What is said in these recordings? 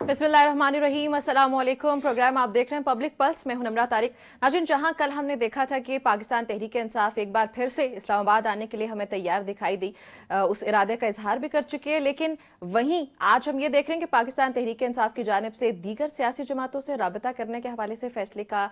बिस्मिल्लाहिर्रहमानिर्रहीम, अस्सलाम वालेकुम। प्रोग्राम आप देख रहे हैं पब्लिक पल्स में हूं नम्रा तारिक। नाज़रीन, जहां कल हमने देखा था कि पाकिस्तान तहरीक इंसाफ एक बार फिर से इस्लामाबाद आने के लिए हमें तैयार दिखाई दी, उस इरादे का इजहार भी कर चुकी है, लेकिन वहीं आज हम ये देख रहे हैं कि पाकिस्तान तहरीक इंसाफ की जानिब से दीगर सियासी जमातों से राबता करने के हवाले से फैसले का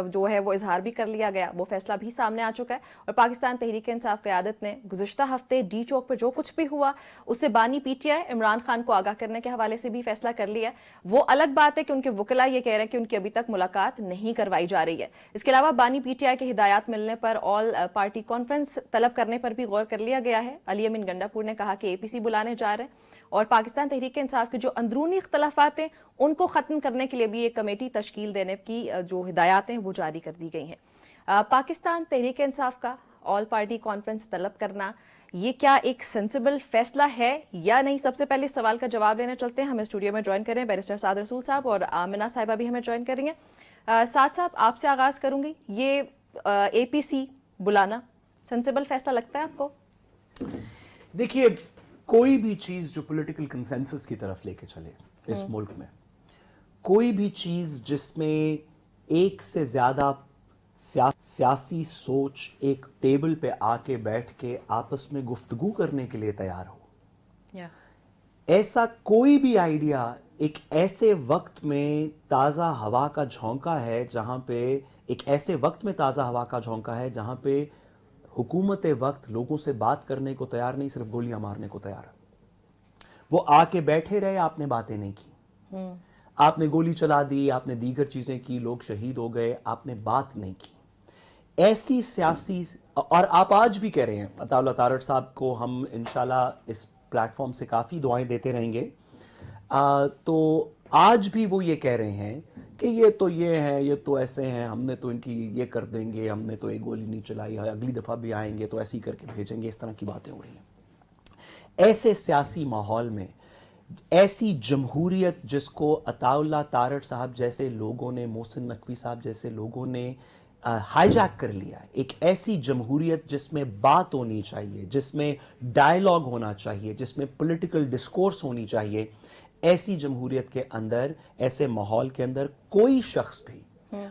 जो है वो इजहार भी कर लिया गया। वो फैसला भी सामने आ चुका है और पाकिस्तान तहरीक इंसाफ क़यादत ने गुज़िश्ता हफ्ते डी चौक पर जो कुछ भी हुआ उससे बानी पीटीआई इमरान खान को आगाह करने के हवाले से भी फैसला कर लिया। वो अलग बात है कि उनके वकला ये कह रहे हैं कि उनकी अभी तक मुलाकात नहीं करवाई जा रही है। इसके अलावा बानी पीटीआई के हिदायत मिलने पर ऑल पार्टी कॉन्फ्रेंस तलब करने पर भी गौर कर लिया गया है। अली अमीन गंडापुर ने कहा कि एपीसी बुलाने जा रहे हैं और पाकिस्तान तहरीक इंसाफ के जो अंदरूनी इख्तलाफात हैं उनको खत्म करने के लिए भी एक कमेटी तश्कील देने की जो हिदायत हैं वो जारी कर दी गई हैं। पाकिस्तान तहरीक इंसाफ का ऑल पार्टी कॉन्फ्रेंस तलब करना ये क्या एक सेंसिबल फैसला है या नहीं? सबसे पहले इस सवाल का जवाब लेने चलते हैं। हमें स्टूडियो में ज्वाइन करें बैरिस्टर साद रसूल साहब और आमिना साहिबा भी हमें ज्वाइन करेंगे। साद साहब, आपसे आगाज करूंगी। ये एपीसी बुलाना सेंसिबल फैसला लगता है आपको? देखिए, कोई भी चीज जो पॉलिटिकल कंसेंसस की तरफ लेके चले इस मुल्क में, कोई भी चीज जिसमें एक से ज्यादा सियासी सोच एक टेबल पे आके बैठ के आपस में गुफ्तगू करने के लिए तैयार हो, ऐसा कोई भी आइडिया एक ऐसे वक्त में ताज़ा हवा का झोंका है जहां पे एक ऐसे वक्त में ताज़ा हवा का झोंका है जहां पे हुकूमत वक्त लोगों से बात करने को तैयार नहीं, सिर्फ गोलियां मारने को तैयार है। वो आके बैठे रहे, आपने बातें नहीं की, आपने गोली चला दी, आपने दीगर चीजें की, लोग शहीद हो गए, आपने बात नहीं की। ऐसी सियासी, और आप आज भी कह रहे हैं, अताउल्लाह तारड़ साहब को हम इंशाल्लाह इस प्लेटफॉर्म से काफी दुआएं देते रहेंगे, तो आज भी वो ये कह रहे हैं कि ये तो ये है, ये तो ऐसे हैं, हमने तो इनकी ये कर देंगे, हमने तो एक गोली नहीं चलाई, अगली दफा भी आएंगे तो ऐसे ही करके भेजेंगे। इस तरह की बातें हो रही हैं। ऐसे सियासी माहौल में ऐसी जमहूरियत जिसको अताउल्लाह तारड़ साहब जैसे लोगों ने, मोहसिन नकवी साहब जैसे लोगों ने हाईजैक कर लिया है, एक ऐसी जमहूरियत जिसमें बात होनी चाहिए, जिसमें डायलॉग होना चाहिए, जिसमें पॉलिटिकल डिस्कोर्स होनी चाहिए, ऐसी जमहूरियत के अंदर, ऐसे माहौल के अंदर कोई शख्स भी,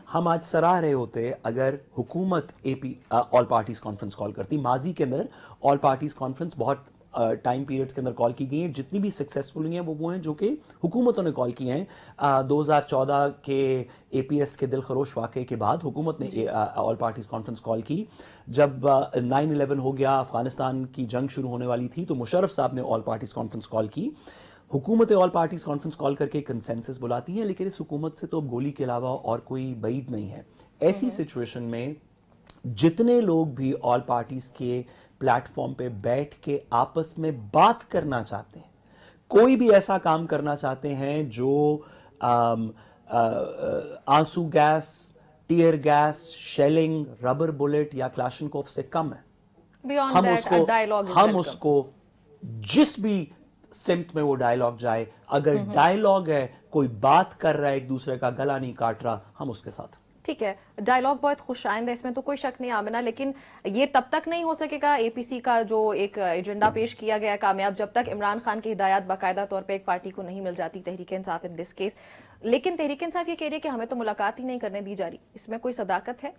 हम आज सराह रहे होते अगर हुकूमत AP all parties conference call करती। माजी के अंदर ऑल पार्टीज कॉन्फ्रेंस बहुत टाइम पीरियड्स के अंदर कॉल की गई हैं, जितनी भी सक्सेसफुल हुई हैं वो हैं जो कि हुकूमतों ने कॉल की हैं। 2014 के एपीएस के दिलखरोश वाक़े के बाद हुकूमत ने ऑल पार्टीज कॉन्फ्रेंस कॉल की। जब 9/11 हो गया, अफगानिस्तान की जंग शुरू होने वाली थी, तो मुशर्रफ साहब ने ऑल पार्टीज कॉन्फ्रेंस कॉल की। हुकूमत ऑल पार्टीज कॉन्फ्रेंस कॉल करके कंसेंसस बुलाती हैं, लेकिन इस हुकूमत से तो अब गोली के अलावा और कोई बईद नहीं है। ऐसी सिचुएशन में जितने लोग भी ऑल पार्टीज के प्लेटफॉर्म पे बैठ के आपस में बात करना चाहते हैं, कोई भी ऐसा काम करना चाहते हैं जो आंसू gas, tear gas, shelling, rubber bullet या क्लाशनकोफ से कम है, हम उसको जिस भी सिमत में वो डायलॉग जाए, अगर डायलॉग है, कोई बात कर रहा है, एक दूसरे का गला नहीं काट रहा, हम उसके साथ। ठीक है, डायलॉग बहुत खुश आइंद है, इसमें तो कोई शक नहीं आमिना, लेकिन ये तब तक नहीं हो सकेगा एपीसी का जो एक एजेंडा पेश किया गया कामयाब, जब तक इमरान खान की हिदायत बाकायदा तौर पे एक पार्टी को नहीं मिल जाती, Tehreek Insaf in this case. लेकिन तहरीक इंसाफ ये कह रही है कि हमें तो मुलाकात ही नहीं करने दी जा रही, इसमें कोई सदाकत है?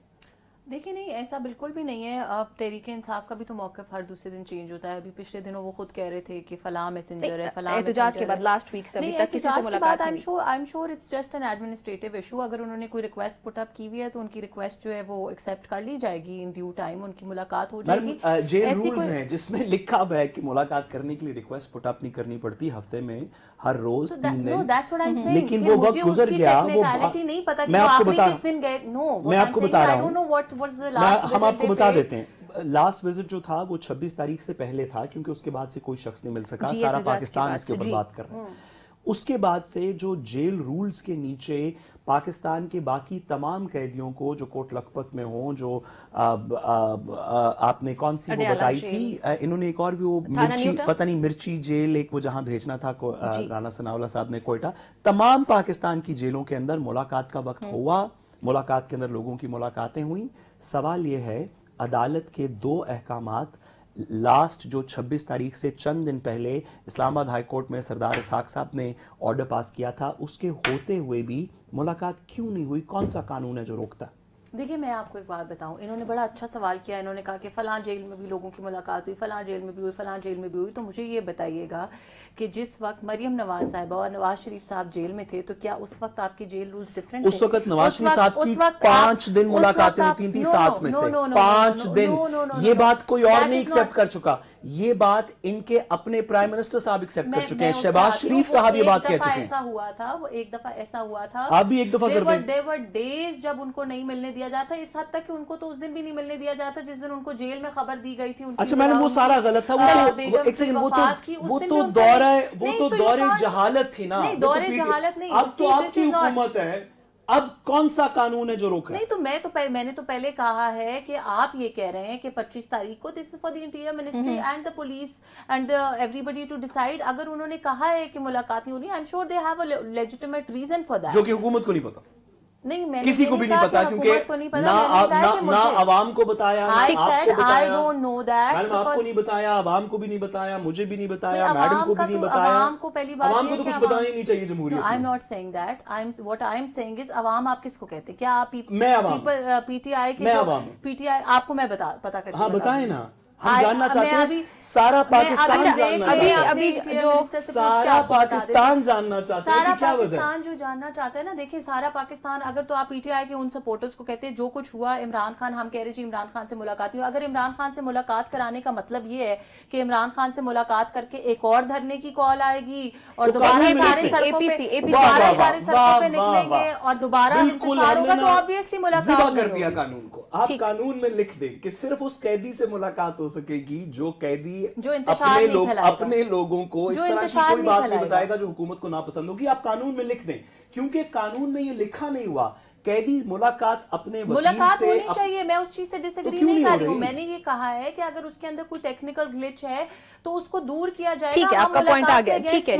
देखिए, नहीं, ऐसा बिल्कुल भी नहीं है। अब तहरीक इंसाफ का भी तो मौक़िफ़ हर दूसरे दिन चेंज होता है। अभी पिछले दिनों वो खुद कह रहे थे कि फलां मैसेंजर है, फलां एहतजाज के बाद लास्ट वीक से अभी तक किसी से मुलाकात नहीं। आई am sure it's just an administrative issue. अगर उन्होंने कोई रिक्वेस्ट पुट अप की हुई है तो उनकी रिक्वेस्ट जो है वो एक्सेप्ट कर ली जाएगी, इन ड्यू टाइम उनकी मुलाकात हो जाएगी। जेल रूल्स हैं जिसमें लिखा हुआ है कि मुलाकात करने के लिए रिक्वेस्ट पुट अप नहीं करनी पड़ती, हफ्ते में हर रोज 3 दिन। लेकिन वो वक्त गुजर गया, वो नहीं पता कि मैं आपको आखिरी किस दिन गए। नो, मैं आपको बता रहा हूं, हम आपको बता विजिट देते हैं। लास्ट विजिट जो था वो 26 तारीख से पहले था, क्योंकि उसके बाद से कोई शख्स नहीं मिल सका, सारा पाकिस्तान इसके ऊपर बात कर रहा है। उसके बाद से जो जेल रूल्स के नीचे पाकिस्तान के बाकी तमाम कैदियों को जो कोट लखपत में हो, जो आपने कौन सी वो बताई थी, इन्होंने एक और भी वो मिर्ची, पता नहीं मिर्ची जेल, एक वो जहां भेजना था राना सनाउल्लाह साहब ने कोयटा, तमाम पाकिस्तान की जेलों के अंदर मुलाकात का वक्त हुआ, मुलाकात के अंदर लोगों की मुलाकातें हुई। सवाल यह है, अदालत के 2 अहकामात लास्ट जो 26 तारीख से चंद दिन पहले इस्लामाबाद हाई कोर्ट में सरदार इसहाक साहब ने ऑर्डर पास किया था, उसके होते हुए भी मुलाकात क्यों नहीं हुई? कौन सा कानून है जो रोकता? देखिए मैं आपको एक बात बताऊं, इन्होंने बड़ा अच्छा सवाल किया, इन्होंने कहा कि फलां जेल में भी लोगों की मुलाकात हुई, फलां जेल में भी हुई, फलां जेल में भी हुई। तो मुझे ये बताइएगा कि जिस वक्त मरियम नवाज साहिबा और नवाज शरीफ साहब जेल में थे, तो क्या उस वक्त आपकी जेल रूल्स डिफरेंट थे? उस वक्त नवाज शरीफ साहब की 5 दिन मुलाकातें होती थी साथ में से, 5 दिन। ये बात कोई और नहीं एक्सेप्ट कर चुका, ये बात इनके अपने प्राइम मिनिस्टर साहब एक्सेप्ट कर चुके हैं, शहबाज शरीफ साहब ये बात कह चुके हैं। ऐसा हुआ था, वो एक दफा ऐसा हुआ था, आप भी एक दफा कर दें। देवर डेज जब उनको नहीं मिलने दिया जाता, इस हद तक कि उनको तो उस दिन भी नहीं मिलने दिया जाता जिस दिन उनको जेल में खबर दी गई थी। अच्छा मैडम, वो सारा गलत था, एक सेकंड, वो तो दौरे जहालत थी ना। दौरे जहालत नहीं, अब तो आपकी हुकूमत है, अब कौन सा कानून है जो रोक रहा है? नहीं तो मैंने तो पहले कहा है कि आप ये कह रहे हैं कि 25 तारीख को this is for the interior ministry and the police and everybody to decide. अगर उन्होंने कहा है कि मुलाकात नहीं होनी, I am sure they have a legitimate reason for that, जो कि हुकूमत को नहीं पता। नहीं, मैंने किसी को भी नहीं पता, क्योंकि ना आवाम को बताया, I don't know that, madam आपको नहीं बताया, आवाम को भी नहीं बताया, मुझे भी नहीं बताया, मैडम को भी नहीं बताया। आवाम को पहली बात आवाम को तो कुछ बताना ही नहीं चाहिए जमहूरियत। I am not saying that, what I am saying is आवाम आप किसको कहते हैं? क्या आप पीटीआई के पीटीआई आपको मैं पता करके हाँ बताएं ना, हम जानना चाहते हैं, सारा पाकिस्तान जानना चाहता है, सारा पाकिस्तान जानना चाहता है कि क्या वजह है? पाकिस्तान जो जानना चाहता है ना, देखिए सारा पाकिस्तान, अगर तो आप पीटीआई के उन सपोर्टर्स को कहते हैं जो कुछ हुआ इमरान खान, हम कह रहे जी इमरान खान से मुलाकात हुई, अगर इमरान खान से मुलाकात कराने का मतलब ये है कि इमरान खान से मुलाकात करके एक और धरने की कॉल आएगी और दोबारा सारे सड़कों पे निकलेंगे और दोबारा इंतशार होगा, तो ऑब्वियसली मुलाकात कर दिया कानून को। आप कानून में लिख दें कि सिर्फ उस कैदी से मुलाकात हो सकेगी जो कैदी अपने लोगों को इस तरह की कोई बात नहीं बताएगा जो हुकूमत को नापसंद होगी। आप कानून में लिख दें, क्योंकि कानून में ये लिखा नहीं हुआ कैदी मुलाकात अपने मुलाकात होनी चाहिए। मैं उस चीज से डिसएग्री नहीं कर रही हूँ, मैंने ये कहा है कि अगर उसके अंदर कोई टेक्निकल ग्लिच है तो उसको दूर किया जाएगा। ठीक है, आपका पॉइंट आ गया, ठीक है,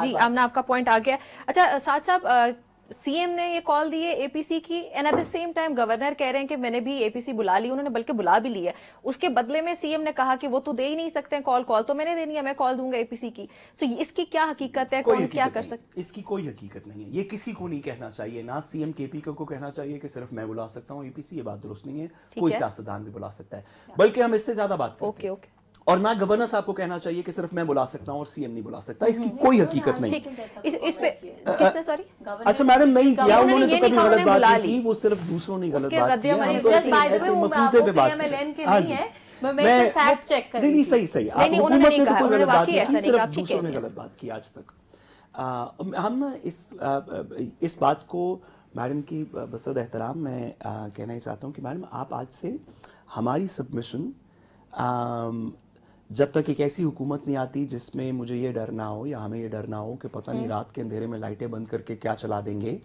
जी आमना आपका पॉइंट आ गया। अच्छा साथ साहब, सीएम ने ये कॉल दी है एपीसी की, and at the same time governor कह रहे हैं कि मैंने भी एपीसी बुला ली, उन्होंने बल्कि बुला भी ली है। उसके बदले में सीएम ने कहा कि वो तो दे ही नहीं सकते हैं कॉल तो मैंने देनी है, मैं कॉल दूंगा एपीसी की। सो इसकी क्या हकीकत है, कौन क्या कर सकते? इसकी कोई हकीकत नहीं है, ये किसी को नहीं कहना चाहिए, ना सीएम केपी को कहना चाहिए कि सिर्फ मैं बुला सकता हूँ एपीसी, ये बात दुरुस्त नहीं है, कोई सियासतदान भी बुला सकता है, बल्कि हम इससे ज्यादा बात करते हैं। और ना गवर्नर साहब को कहना चाहिए कि सिर्फ मैं बुला सकता हूं और सीएम नहीं बुला सकता, इसकी कोई हकीकत नहीं। इस पे किसने, सॉरी, अच्छा मैडम नहीं किया, उन्होंने तो कभी गलत बात नहीं की, वो सिर्फ दूसरों ने गलत बात की। हम तो ऐसे मफूजे पे बात कर रहे हैं। मैं फैक्ट चेक कर, नहीं सही, हुकूमत ने तो कोई गलत बात नहीं की, सिर्फ दूसरों ने गलत बात की आज तक। हम ना इस बात को मैडम की बसद एहतराम मैं कहना ही चाहता हूँ कि मैडम आप आज से हमारी सबमिशन, जब तक एक ऐसी हुकूमत नहीं आती जिसमें मुझे ये डर ना हो या हमें ये डर ना हो कि पता नहीं रात के अंधेरे में लाइटें बंद करके क्या चला देंगे,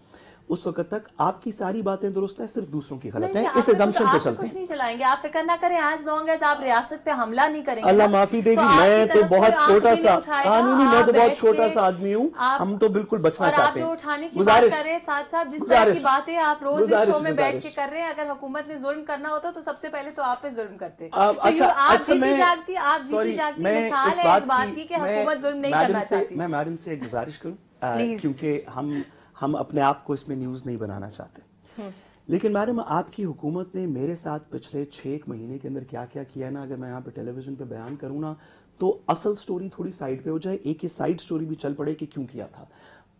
उस वक्त तक आपकी सारी बातें दुरुस्त है, सिर्फ दूसरों की गलत है। इस एजम्पशन पे चलते हैं, नहीं चलाएंगे, आप फिक्र ना करें, एज लॉन्ग एज आप रियासत पे हमला नहीं करेंगे। अल्लाह माफी देगी, मैं तो बहुत छोटा सा कानूनी, मैं तो बहुत छोटा सा आदमी हूँ, हम तो बिल्कुल बचना चाहते हैं। उठाने की बात करें, साथ साथ जिस तरह की बातें आप रोज इस शो में बैठ के कर रहे हैं, अगर हुकूमत ने जुल्म करना होता तो सबसे पहले तो आप पे जुल्म करते। आप जीती जागती मिसाल है इस बात की कि हुकूमत जुल्म नहीं करना चाहती। मैं मैडम से एक गुजारिश करूं, क्योंकि हम अपने आप को इसमें न्यूज नहीं बनाना चाहते, लेकिन मैडम आपकी हुकूमत ने मेरे साथ पिछले 6 महीने के अंदर क्या क्या किया ना, अगर मैं यहाँ पे टेलीविजन पे बयान करूँ ना तो असल स्टोरी थोड़ी साइड पे हो जाए, एक ये साइड स्टोरी भी चल पड़े कि क्यों किया था।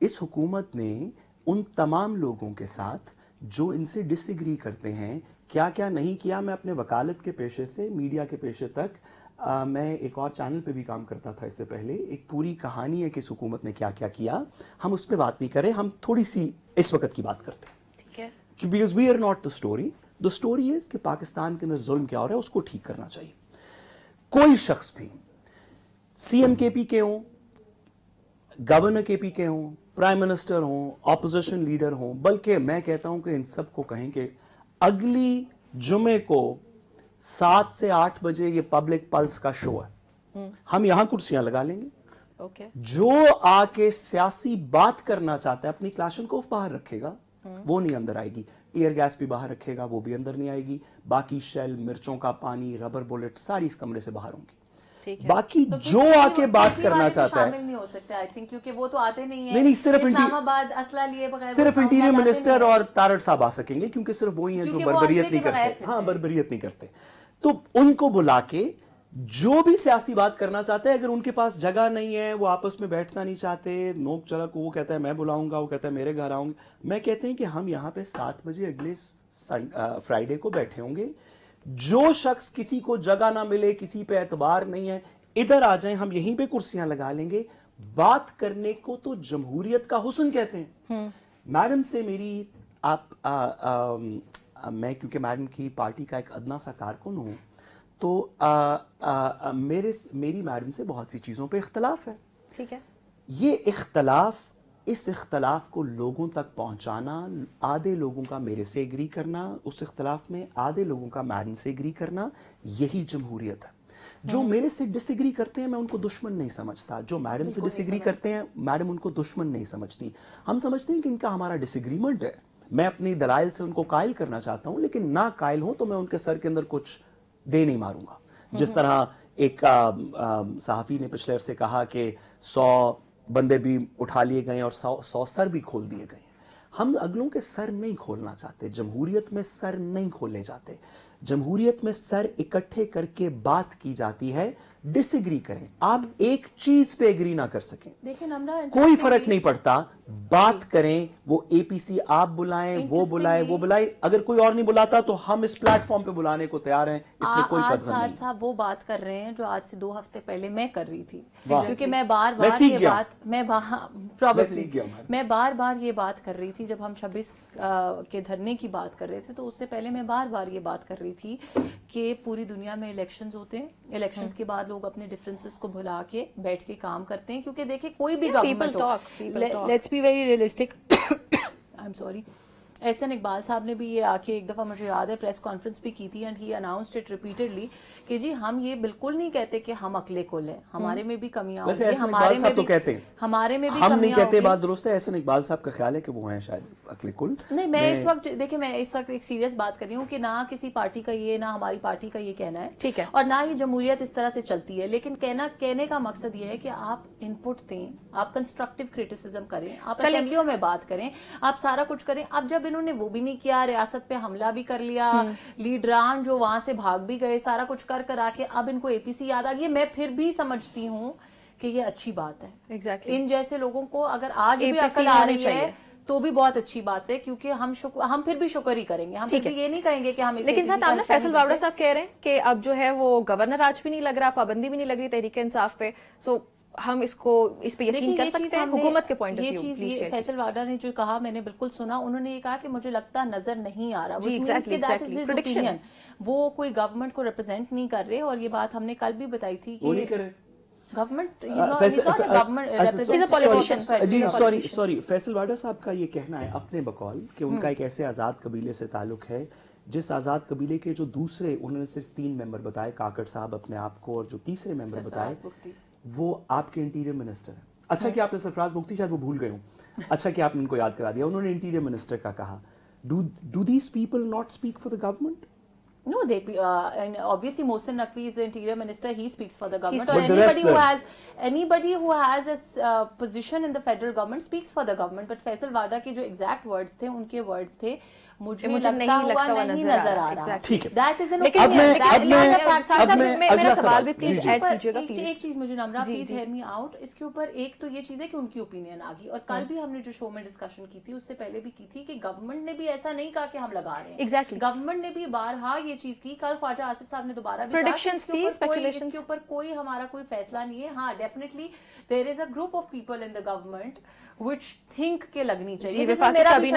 इस हुकूमत ने उन तमाम लोगों के साथ जो इनसे डिसएग्री करते हैं क्या क्या नहीं किया। मैं अपने वकालत के पेशे से मीडिया के पेशे तक, मैं एक और चैनल पे भी काम करता था इससे पहले, एक पूरी कहानी है कि इस हुकूमत ने क्या क्या किया। हम उस पर बात नहीं करें, हम थोड़ी सी इस वक्त की बात करते हैं, ठीक है, because we are not the story. The story is कि पाकिस्तान के अंदर जुल्म क्या हो रहा है, उसको ठीक करना चाहिए। कोई शख्स भी सीएम केपी के हों, गवर्नर केपी के हों, प्राइम मिनिस्टर हों, ऑपोजिशन लीडर हों, बल्कि मैं कहता हूं कि इन सबको कहें कि अगली जुमे को 7 से 8 बजे ये पब्लिक पल्स का शो है, हम यहां कुर्सियां लगा लेंगे। जो आके सियासी बात करना चाहता है अपनी क्लाशनकोफ बाहर रखेगा, वो नहीं अंदर आएगी। टीयर गैस भी बाहर रखेगा, वो भी अंदर नहीं आएगी, बाकी शेल, मिर्चों का पानी, रबर बुलेट सारी इस कमरे से बाहर होंगी। बाकी जो आके बात करना चाहता है शामिल नहीं हो सकते आई थिंक, क्योंकि वो तो आते नहीं है। नहीं, सिर्फ इस्लामाबाद असला लिए बगैर सिर्फ इंटीरियर मिनिस्टर और तारड़ साहब आ सकेंगे, क्योंकि सिर्फ वही हैं जो बर्बरियत नहीं करते। हाँ, बर्बरियत नहीं करते, तो उनको बुला के जो भी सियासी बात करना चाहते हैं, अगर उनके पास जगह नहीं है, वो आपस में बैठना नहीं चाहते, नोक झड़क, वो कहता है मैं बुलाऊंगा, वो कहता है मेरे घर आऊंगे, मैं कहते हैं कि हम यहाँ पे 7 बजे अगले फ्राइडे को बैठे होंगे। जो शख्स किसी को जगह ना मिले, किसी पे एतबार नहीं है, इधर आ जाएं, हम यहीं पे कुर्सियां लगा लेंगे। बात करने को तो जमहूरियत का हुस्न कहते हैं। मैडम से मेरी मैं क्योंकि मैडम की पार्टी का एक अदना सा कारकुन हूं, तो मेरी मैडम से बहुत सी चीजों पे इख्तलाफ है। ठीक है, ये इस इख्तलाफ को लोगों तक पहुंचाना, आधे लोगों का मेरे से एग्री करना उस इख्तलाफ में, आधे लोगों का मैडम से एग्री करना, यही जमहूरियत है। जो मेरे से डिसएग्री करते हैं मैं उनको दुश्मन नहीं समझता, जो मैडम से डिसएग्री करते हैं मैडम उनको दुश्मन नहीं समझती। हम समझते हैं कि इनका हमारा डिसएग्रीमेंट है, मैं अपनी दलाइल से उनको कायल करना चाहता हूं, लेकिन ना कायल हो तो मैं उनके सर के अंदर कुछ दे नहीं मारूंगा। जिस तरह एक सहाफी ने पिछले अरसे कहा कि 100 बंदे भी उठा लिए गए और 100 सर भी खोल दिए गए। हम अगलों के सर नहीं खोलना चाहते, जमहूरियत में सर नहीं खोले जाते। जमहूरियत में सर इकट्ठे करके बात की जाती है। डिसएग्री करें, आप एक चीज पे एग्री ना कर सकें, देखिए नम्रा, कोई फर्क नहीं पड़ता, बात करें। वो एपीसी आप बुलाएं, वो बुलाए, अगर कोई और नहीं बुलाता तो हम इस प्लेटफॉर्म पे बुलाने को तैयार हैं, इसमें कोई कदर नहीं। साहब वो बात कर रहे हैं जो आज से 2 हफ्ते पहले मैं कर रही थी, क्योंकि मैं बार बार ये बात मैं बार बार ये बात कर रही थी। जब हम 26 के धरने की बात कर रहे थे, तो उससे पहले मैं बार बार ये बात कर रही थी कि पूरी दुनिया में इलेक्शंस होते हैं, इलेक्शंस के बाद लोग अपने डिफरेंसेस को भुला के बैठ के काम करते हैं, क्योंकि देखिए कोई भी गवर्नमेंट हो, let's be very realistic, I am sorry, Ahsan Iqbal साहब ने भी ये आके एक दफ़ा मुझे याद है प्रेस कॉन्फ्रेंस भी की थी, and he announced it repeatedly कि जी हम ये बिल्कुल नहीं कहते कि हम अकले कुल हैं, हमारे में भी कमियां होंगी, हमारे में भी कहते हैं, हमारे में भी हम नहीं कहते, बात दुरुस्त है। एहसन इकबाल साहब का ख्याल है कि वो हैं शायद अकले कुल। नहीं, मैं इस वक्त देखिए, मैं इस वक्त एक सीरियस बात कर रही हूँ कि ना किसी पार्टी का ये, ना हमारी पार्टी का ये कहना है, ठीक है, और ना ही जमहूरियत इस तरह से चलती है, लेकिन कहने का मकसद ये है कि आप इनपुट दें, आप कंस्ट्रक्टिव क्रिटिसिज्म करें, आप असेंबलियों में बात करें, आप सारा कुछ करें। अब जब इन्होंने वो भी नहीं किया, रियासत पे हमला भी कर लिया, लीडरान जो वहां से भाग भी गए, सारा कुछ कर आके अब इनको एपीसी याद आ गई, मैं फिर भी समझती हूँ कि ये अच्छी बात है। Exactly. इन जैसे लोगों को अगर आज भी अकल आ रही है तो भी बहुत अच्छी बात है, क्योंकि हम फिर भी शुक्र ही करेंगे, हम फिर भी ये नहीं कहेंगे कि हम इसे। लेकिन साथ आपने फैसल वावड़ा साहब कह रहे हैं कि अब जो है वो गवर्नर आज भी नहीं लग रहा, पाबंदी भी नहीं लग रही तहरीक इंसाफ पे, सो हम इस पे यकीन कर सकते हैं हुकूमत के पॉइंट ऑफ व्यू। ये चीज फैसल वाडा ने जो कहा मैंने बिल्कुल सुना, उन्होंने ये कहा कि मुझे लगता नजर नहीं आ रहा, प्रेडिक्शन, वो कोई गवर्नमेंट को रिप्रेजेंट नहीं कर रहे, और ये बात हमने कल भी बताई थी कि सॉरी फैसल वाडा साहब का ये कहना है अपने बकौल कि उनका एक ऐसे आजाद कबीले से ताल्लुक है जिस आजाद कबीले के जो दूसरे, उन्होंने सिर्फ 3 मेंबर बताए, काकड़ साहब अपने आप को, और जो तीसरे मेंबर बताए वो आपके इंटीरियर मिनिस्टर है। अच्छा कि आपने सरफराज बुख्ती, शायद वो भूल गए हूं, अच्छा कि आपने उनको याद करा दिया, उन्होंने इंटीरियर मिनिस्टर का कहा। Do these people not speak for the government? No, and obviously Mohsin Naqvi is the interior minister. He speaks for the government, or anybody who has a position in the federal government speaks for the government. But Faisal Wada के जो exact words थे, उनके words थे, मुझे लगता हुआ नहीं नजर आ रहा। ठीक है, That is an मेरा सवाल भी प्लीज ऐड कीजिएगा। एक चीज मुझे नम्रा प्लीज हेयर मी आउट, इसके ऊपर एक तो ये चीज है कि उनकी ओपिनियन आ गई, और कल भी हमने जो शो में डिस्कशन की थी, उससे पहले भी की थी कि गवर्नमेंट ने भी ऐसा नहीं कहा कि हम लगा रहे हैं। एग्जैक्टली, गवर्नमेंट ने भी बारहा ये चीज की, कल ख्वाजा आसिफ साहब ने दोबारा भी प्रेडिक्शंस थी, स्पेकुलेशंस, इसके ऊपर कोई हमारा कोई फैसला नहीं है। हाँ, definitely there is a group of people in the government which think के लगनी चाहिए, जिसमें मेरा भी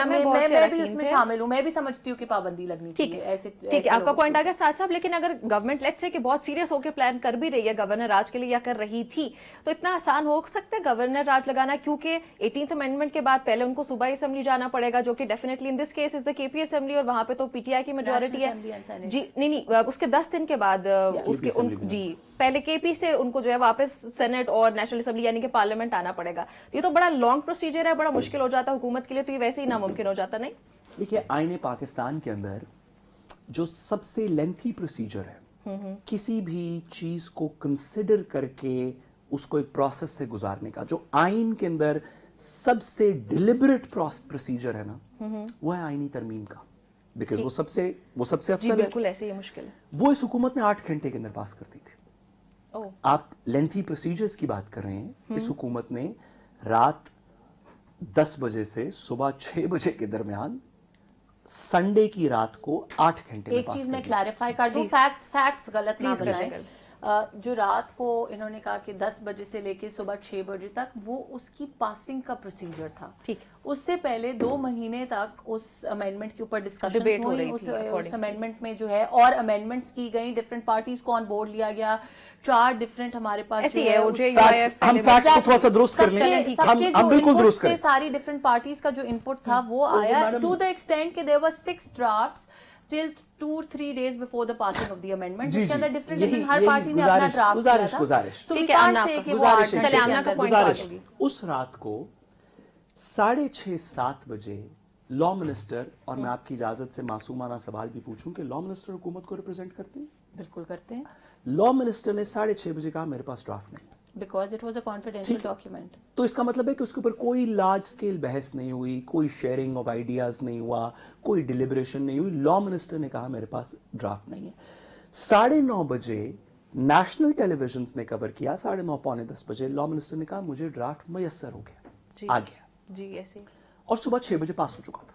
इसमें शामिल हूं, मैं भी समझती हूँ कि पाबंदी लगनी चाहिए। ऐसे ठीक है, आपका पॉइंट आ गया साथ साहब। लेकिन अगर गवर्नमेंट लेट्स से कि बहुत सीरियस होकर प्लान कर भी रही है गवर्नर राज के लिए, या कर रही थी, तो इतना आसान हो सकता है गवर्नर राज लगाना? क्योंकि 18th अमेंडमेंट के बाद पहले उनको सूबाई असेंबली जाना पड़ेगा, जो कि definitely in this case is the KP assembly, और वहां पे तो पीटीआई की मेजोरिटी है जी। नहीं, उसके 10 दिन के बाद उसके जी पहले केपी से उनको जो है वापस सेनेट और नेशनल असेंबली यानी कि पार्लियामेंट आना पड़ेगा। ये तो बड़ा लॉन्ग प्रोसीजर है, बड़ा मुश्किल हो जाता है हुकूमत के लिए, तो ये वैसे ही नामुमकिन हो जाता नहीं? देखिए आईने पाकिस्तान के अंदर जो सबसे लेंथी प्रोसीजर है किसी भी चीज को कंसिडर करके उसको एक प्रोसेस से गुजारने का, जो आइन के अंदर सबसे डिलिबरेट प्रोसीजर है ना, वो है आईनी तरमीम का, बिकॉज वो सबसे जी अफसल है। बिल्कुल ऐसे ही मुश्किल है। वो इस हुकूमत ने 8 घंटे के अंदर पास कर दी थी। ओह, आप लेंथी प्रोसीजर्स की बात कर रहे हैं। इस हुकूमत ने रात 10 बजे से सुबह 6 बजे के दरमियान संडे की रात को 8 घंटे में एक पास चीज कर मैं दिया। क्लैरिफाई कर दूं, फैक्ट्स गलत ना Please, बनाएं। please, जो रात को इन्होंने कहा कि 10 बजे से लेके सुबह 6 बजे तक, वो उसकी पासिंग का प्रोसीजर था। ठीक। उससे पहले 2 महीने तक उस अमेंडमेंट के ऊपर डिस्कशन Debate हो हुई, रही थी, उस according अमेंडमेंट में जो है और अमेंडमेंट्स की गई, डिफरेंट पार्टीज को ऑन बोर्ड लिया गया, 4 डिफरेंट हमारे पास ऐसी जो है, उस- मुझे Facts- हम फैक्ट्स को थोड़ा सा दुरुस्त कर लें। सबके हम जो बिल्कुल inputs दुरुस्त थे, करें। सारी डिफरेंट पार्टीज का जो इनपुट था वो आया मैडम- टू द एक्सटेंट कि there were 6 drafts till 2-3 days before the passing of the amendment, जी, जिसके अंदर जी, डिफरेंट यही- हर यही पार्टी ने अपना गुजारिश- ड्राफ्ट गुजारिश- किया था। गुजारिश। So we ठीक है, can't आमना say का- कि वो गुजारिश 8 है। घंटे चले, के आमना का अंदर point पास पास होगी। उस रात को 6:30-7 बजे लॉ मिनिस्टर, और मैं आपकी इजाजत से मासूमाना सवाल भी पूछूं कि लॉ मिनिस्टर हुकूमत को रिप्रेजेंट करते हैं? बिल्कुल करते हैं, लॉ मिनिस्टर ने 6:30 बजे कहा मेरे पास ड्राफ्ट नहीं। Because it was a confidential document. तो इसका मतलब है कि उसके ऊपर कोई लार्ज स्केल बहस नहीं हुई, कोई शेयरिंग ऑफ आइडियाज नहीं हुआ, कोई डिलिबरेशन नहीं हुई। लॉ मिनिस्टर ने कहा मेरे पास ड्राफ्ट नहीं है। 9:30 बजे नेशनल टेलीविजन ने कवर किया, 9:30 पौने 10 बजे लॉ मिनिस्टर ने कहा मुझे ड्राफ्ट मैसर हो जी। गया, आ गया, जी ऐसे ही। और सुबह 6 बजे पास हो चुका था।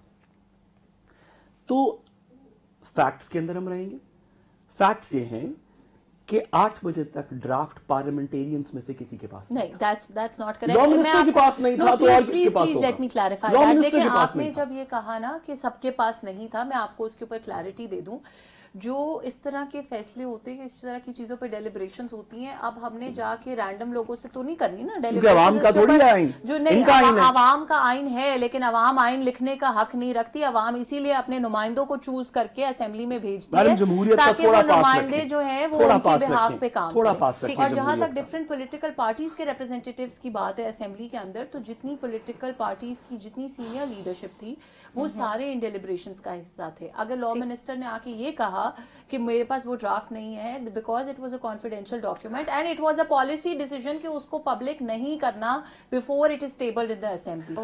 तो फैक्ट्स के अंदर हम रहेंगे। फैक्ट्स ये हैं कि 8 बजे तक ड्राफ्ट पार्लियामेंटेरियंस में से किसी के पास नहीं, that's not correct। Law minister के पास नहीं था, तो और किसके पास होगा? Let me clarify law that. Minister देखिए के पास आपने नहीं था। जब ये कहा ना कि सबके पास नहीं था, मैं आपको उसके ऊपर क्लैरिटी दे दूं। जो इस तरह के फैसले होते हैं, इस तरह की चीजों पे डेलिब्रेशंस होती हैं, अब हमने जाके रैंडम लोगों से तो नहीं करनी ना क्योंकि अवाम का थोड़ी है आइन, जो नहीं, इनका आइन है। अवाम का आइन है, लेकिन अवाम आइन लिखने का हक नहीं रखती। अवाम इसीलिए अपने नुमाइंदों को चूज करके असेंबली में भेजती मैडम है जमहूरियत का ताकि थोड़ा वो पास नुमाइंदे रखें, जो है वो थोड़ा उनके पास बिहाफ रखें, पे काम थोड़ा करें। पास रखें और जहां जमहूरियत तक का। डिफरेंट पॉलिटिकल पार्टीज के रिप्रेजेंटेटिव्स की बात है असेंबली के अंदर, तो जितनी पॉलिटिकल पार्टीज की जितनी सीनियर लीडरशिप थी वो सारे इन डेलिब्रेशंस का हिस्सा थे। अगर लॉ मिनिस्टर ने आके ये कहा कि मेरे पास वो ड्राफ्ट नहीं है, because it was a confidential document and it was a policy decision कि उसको पब्लिक नहीं करना before it is tabled in the assembly.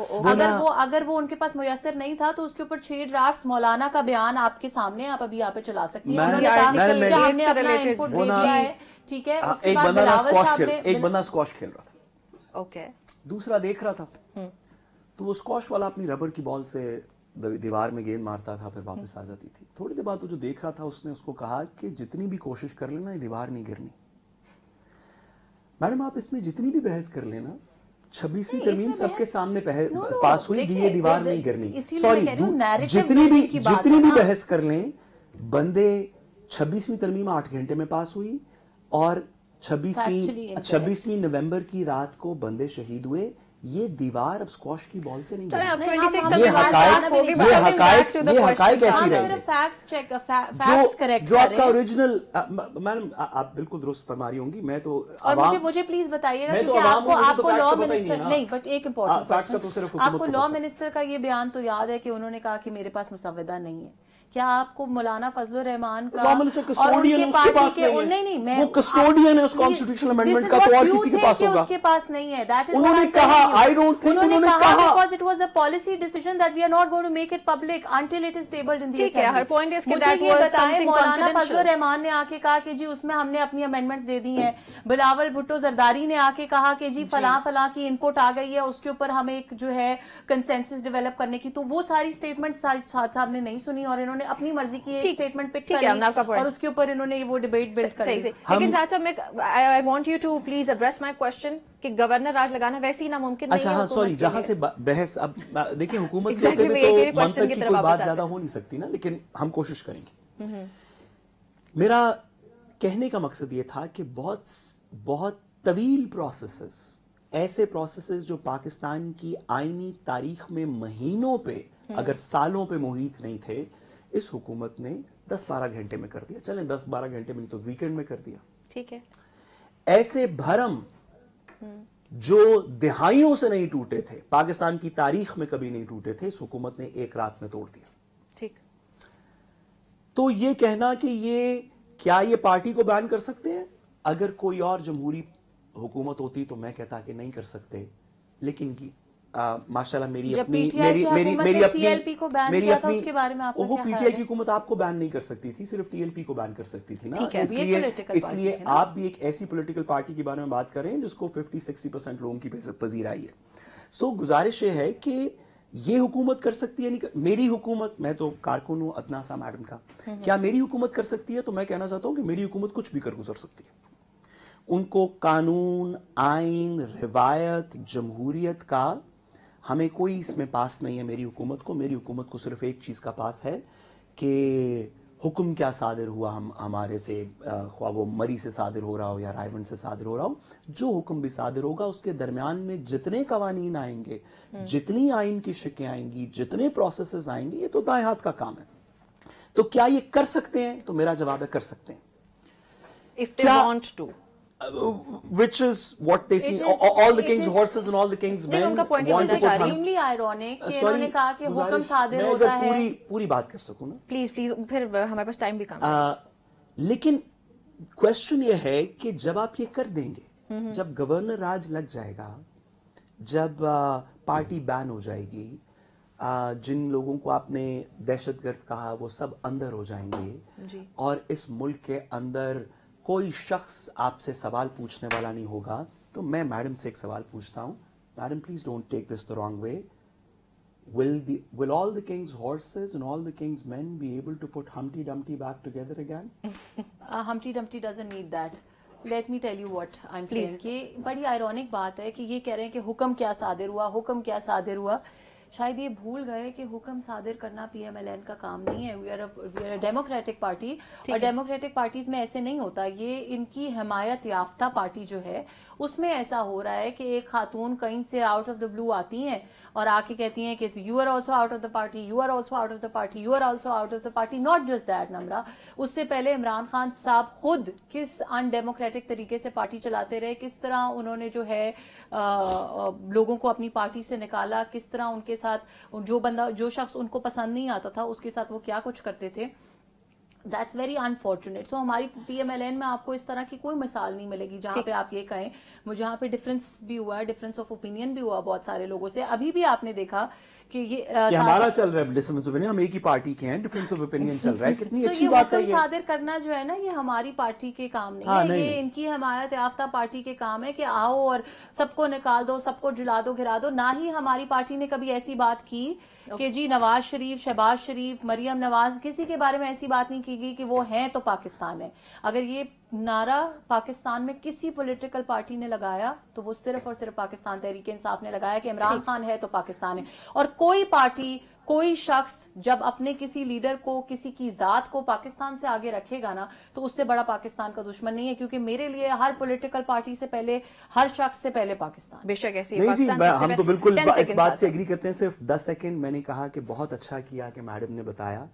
अगर वो उनके पास मुयस्सर नहीं था तो उसके ऊपर 6 ड्राफ्ट्स, मौलाना का बयान आपके सामने, आप अभी यहाँ पे चला सकती हैं। मैं- उन्होंने कहा मैं- कि हमने अपना related इनपुट दे वो ना- दिया है, ठीक है। उसके एक बाद बंदा बिलावल साहब ने एक बंदा स्क्वॉश खेल रहा था, ओके। दूसरा देख रहा था। तो वो स्क्वॉश वाला अपनी रबर की बॉल से दीवार में गेंद मारता था, फिर वापस आ जाती थी। थोड़ी देर बाद वो जो देख रहा था उसने उसको कहा कि जितनी भी कोशिश कर लेना ये दीवार नहीं गिरनी। मैडम आप इसमें जितनी भी बहस कर लेना, 26वीं तरमीम इसमें सबके बहस- सामने No, पास हुई, देखिए, ये दीवार नहीं गिरनी। इसीलिए मैं कह रही हूँ, narrative जितनी building की बात भी है ना। बहस कर लें, बंदे 26वीं तरमीम 8 घंटे में पास हुई, और Factually incorrect। 26वीं नवंबर की रात को बंदे शहीद हुए। ये दीवार अब स्क्वॉश की बॉल से नहीं चलें, अब गिरी। 26 हम का ये विवाद हकायक- पास होगी, ये but coming हकायक- back to the ये हकायक question, ऐसी हाँ, रहेंगे। सिर्फ फैक्ट चेक, फैक्ट्स करेक्ट जो आपका करें। ओरिजिनल, मैडम आप बिल्कुल दुरुस्त फरमा रही होंगी। मैं तो और मुझे प्लीज बताइएगा, मैं तो क्योंकि आवाम हूं, मुझे तो आपको facts लॉ का पता ही मिनिस्टर नहीं है ना। नहीं, बट एक इंपॉर्टेंट facts का तो सिर्फ क्वेश्चन, हुकूमत आपको को लॉ पता है। मिनिस्टर का ये बयान तो याद है कि उन्होंने कहा कि मेरे पास मुसव्वदा नहीं है। क्या आपको मौलाना फजलुर रहमान का लॉ मिनिस्टर और कस्टोडियन उनके है, उसके पास पार्टी के नहीं है। नहीं मैं वो custodian है उस constitutional amendment का, तो और किसी के पास होगा। उसके पास नहीं है। दैट इज उन्होंने कहा, I don't think उन्होंने कहा। Because it was a policy decision that we are not going to make it public until it is tabled in the ठीक है, असेंबली। her point is कि मुझे that ये was बताएं, something मौलाना confidential। Fazlur Rahman ने आके कहा कि जी उसमें हमने अपनी अमेंडमेंट्स दे दी हैं। बिलावल भुट्टो जरदारी ने आके कहा कि जी फलां की इनपुट आ गई है, उसके ऊपर हमें एक जो है कंसेंसस डेवलप करने की। तो वो सारी स्टेटमेंट साहब ने नहीं सुनी और इन्होंने अपनी मर्जी की एक स्टेटमेंट पिक ठीक है, कर हमने आपका ली point। और उसके ऊपर इन्होंने वो डिबेट बिल्ड कर सही ली। से। लेकिन साथ साथ मैं I want you to please address my question कि गवर्नर राज लगाना वैसे ही नामुमकिन नहीं अच्छा है। हाँ, हुकूमत सॉरी, के जहां लिए। से बहस, अब देखिए हुकूमत के Exactly, होते मैं यही हुए मेरे तो question मंतक की की तरफ कोई वापस बात आते ज्यादा हैं। हो नहीं सकती ना, लेकिन हम कोशिश करेंगे। मेरा कहने का मकसद ये था कि बहुत तवील प्रोसेसेस, ऐसे प्रोसेसेस जो पाकिस्तान की आईनी तारीख में महीनों पे अगर सालों पे मुहित नहीं थे, इस हुकूमत ने 10-12 घंटे में कर दिया। चलें 10-12 घंटे में तो वीकेंड में कर दिया। ठीक है। ऐसे भरम जो दिहाइयों से नहीं टूटे थे, पाकिस्तान की तारीख में कभी नहीं टूटे थे, इस हुकूमत ने एक रात में तोड़ दिया। تو یہ کہنا کہ یہ کیا یہ پارٹی کو بین کر سکتے ہیں؟ اگر کوئی اور جمہوری حکومت ہوتی تو میں کہتا کہ نہیں کر سکتے، لیکن ماشاءاللہ میری اپنی ٹی ایل پی کو بین کیا تھا، اس کے بارے میں آپ کا وہ کیا پی ٹی خیال آئی ہے؟ کی حکومت آپ کو بین نہیں کر سکتی تھی، صرف ٹی ایل پی کو بین کر سکتی تھی نا. ٹھیک ہے، اس لیے آپ بھی ایک ایسی پولیٹیکل پارٹی کے بارے میں بات کر رہے ہیں جس کو 50-60% لوگوں کی پذیرائی ہے. سو گزارش یہ ہے کہ یہ حکومت کر سکتی ہے نہیں. میری حکومت، میں تو کارکن ہوں ادناسا میڈم کا، کیا میری حکومت کر سکتی ہے؟ تو میں کہنا چاہتا ہوں کہ میری حکومت کچھ بھی کر گزر سکتی ہے. ان کو قانون، آئین، روایت، جمہوریت کا ہمیں کوئی اس میں پاس نہیں ہے. میری حکومت کو صرف ایک چیز کا پاس ہے کہ حکم کیا صادر ہوا ہمارے سے، خواہ وہ مری سے صادر ہو رہا ہو یا رائے بند سے صادر ہو رہا ہو، جو حکم بھی صادر ہوگا اس کے درمیان میں جتنے قوانین آئیں گے، جتنی آئین کی شکیں آئیں گی، جتنے پروسیسز آئیں گے، یہ تو دائیں ہاتھ کا کام ہے. تو کیا یہ کر سکتے ہیں؟ تو میرا جواب ہے کر سکتے ہیں. if they want to. Which is what they see. All the king's horses and all the king's men ان کا point want to put extremely ironic کہ انہوں نے کہا کہ حکم صادر ہوتا ہے. پوری بات کر سکوں نا پلیز پھر ہمارے پاس ٹائم بھی کم ہے. لیکن کوشچن یہ ہے کہ جب آپ یہ کر دیں گے، جب گورنر راج لگ جائے گا، جب پارٹی بین ہو جائے گی، جن لوگوں کو آپ نے دہشت گرد کہا وہ سب اندر ہو جائیں گے، اور اس ملک کے اندر کوئی شخص آپ سے سوال پوچھنے والا نہیں ہوگا. تو میں میڈم سے ایک سوال پوچھتا ہوں، madam please don't take this the wrong way. Will all the king's horses and all the king's men be able to put Humpty Dumpty back together again? Humpty Dumpty doesn't need that. Let me tell you what I'm saying. کہ بڑی ironic بات ہے کہ یہ کہہ رہے ہیں کہ حکم کیا صادر ہوا. شاید یہ بھول گئے کہ حکم صادر کرنا پی ایم ایل این کا کام نہیں ہے. We are a democratic party, اور ڈیموکریٹک پارٹیز میں ایسے نہیں ہوتا. یہ ان کی حمایت یافتہ پارٹی جو ہے اس میں ایسا ہو رہا ہے کہ ایک خاتون کہیں سے آؤٹ آف دا بلو آتی ہیں اور آ کے کہتی ہیں کہ you are also out of the party, you are also out of the party, you are also out of the party. Not just that Nimra, اس سے پہلے عمران خان صاحب خود کس ان ڈیموکریٹک طریقے سے پارٹی چلاتے رہے، کس طرح انہوں نے جو ہے لوگوں کو اپنی پارٹی سے نکالا، کس طرح ان کے ساتھ جو شخص ان کو پسند نہیں آتا تھا اس کے ساتھ وہ کیا کچھ کرتے تھے. That's very unfortunate. So ہماری پی ایم ایل این میں آپ کو اس طرح کی کوئی مثال نہیں ملے گی جہاں پہ آپ یہ کہیں. جہاں پہ ڈفرینس بھی ہوا ہے، ڈفرینس آف اوپینین بھی ہوا بہت سارے لوگوں سے. ابھی بھی آپ نے دیکھا کہ یہ ہمارا چل رہا ہے ڈفرینس آف اوپینین، ہم ایک ہی پارٹی کے ہیں، ڈفرینس آف اوپینین چل رہا ہے. کتنی اچھی بات ہے. یہ صادر کرنا جو ہے نا، یہ ہماری پارٹی کے کام نہیں ہے، یہ ان کی حمایت یافتہ پارٹی کے کام ہے کہ آؤ اور سب کو نکال دو، سب کو جلا دو، گرا دو. نہ ہی ہماری پارٹی نے کبھی ایسی بات کی کہ جی نواز شریف، شہباز شریف، مریم نواز، کسی کے بارے میں ایسی بات نہیں کی گئی کہ وہ ہیں تو پاکستان ہے. اگر یہ نعرہ پاکستان میں کسی پولیٹیکل پارٹی نے لگایا تو وہ صرف اور صرف پاکستان تحریک انصاف نے لگایا کہ عمران خان ہے تو پاکستان ہے. اور کوئی پارٹی، کوئی شخص جب اپنے کسی لیڈر کو، کسی کی ذات کو پاکستان سے آگے رکھے گا نا، تو اس سے بڑا پاکستان کا دشمن نہیں ہے. کیونکہ میرے لیے ہر پولیٹیکل پارٹی سے پہلے، ہر شخص سے پہلے پاکستان. بے شک ایسی نہیں جی، ہم تو بالکل اس بات سے ایگری کرتے ہیں. صرف 10 سیکنڈ میں نے کہا کہ بہت اچھا کیا کہ میڈم نے بتایا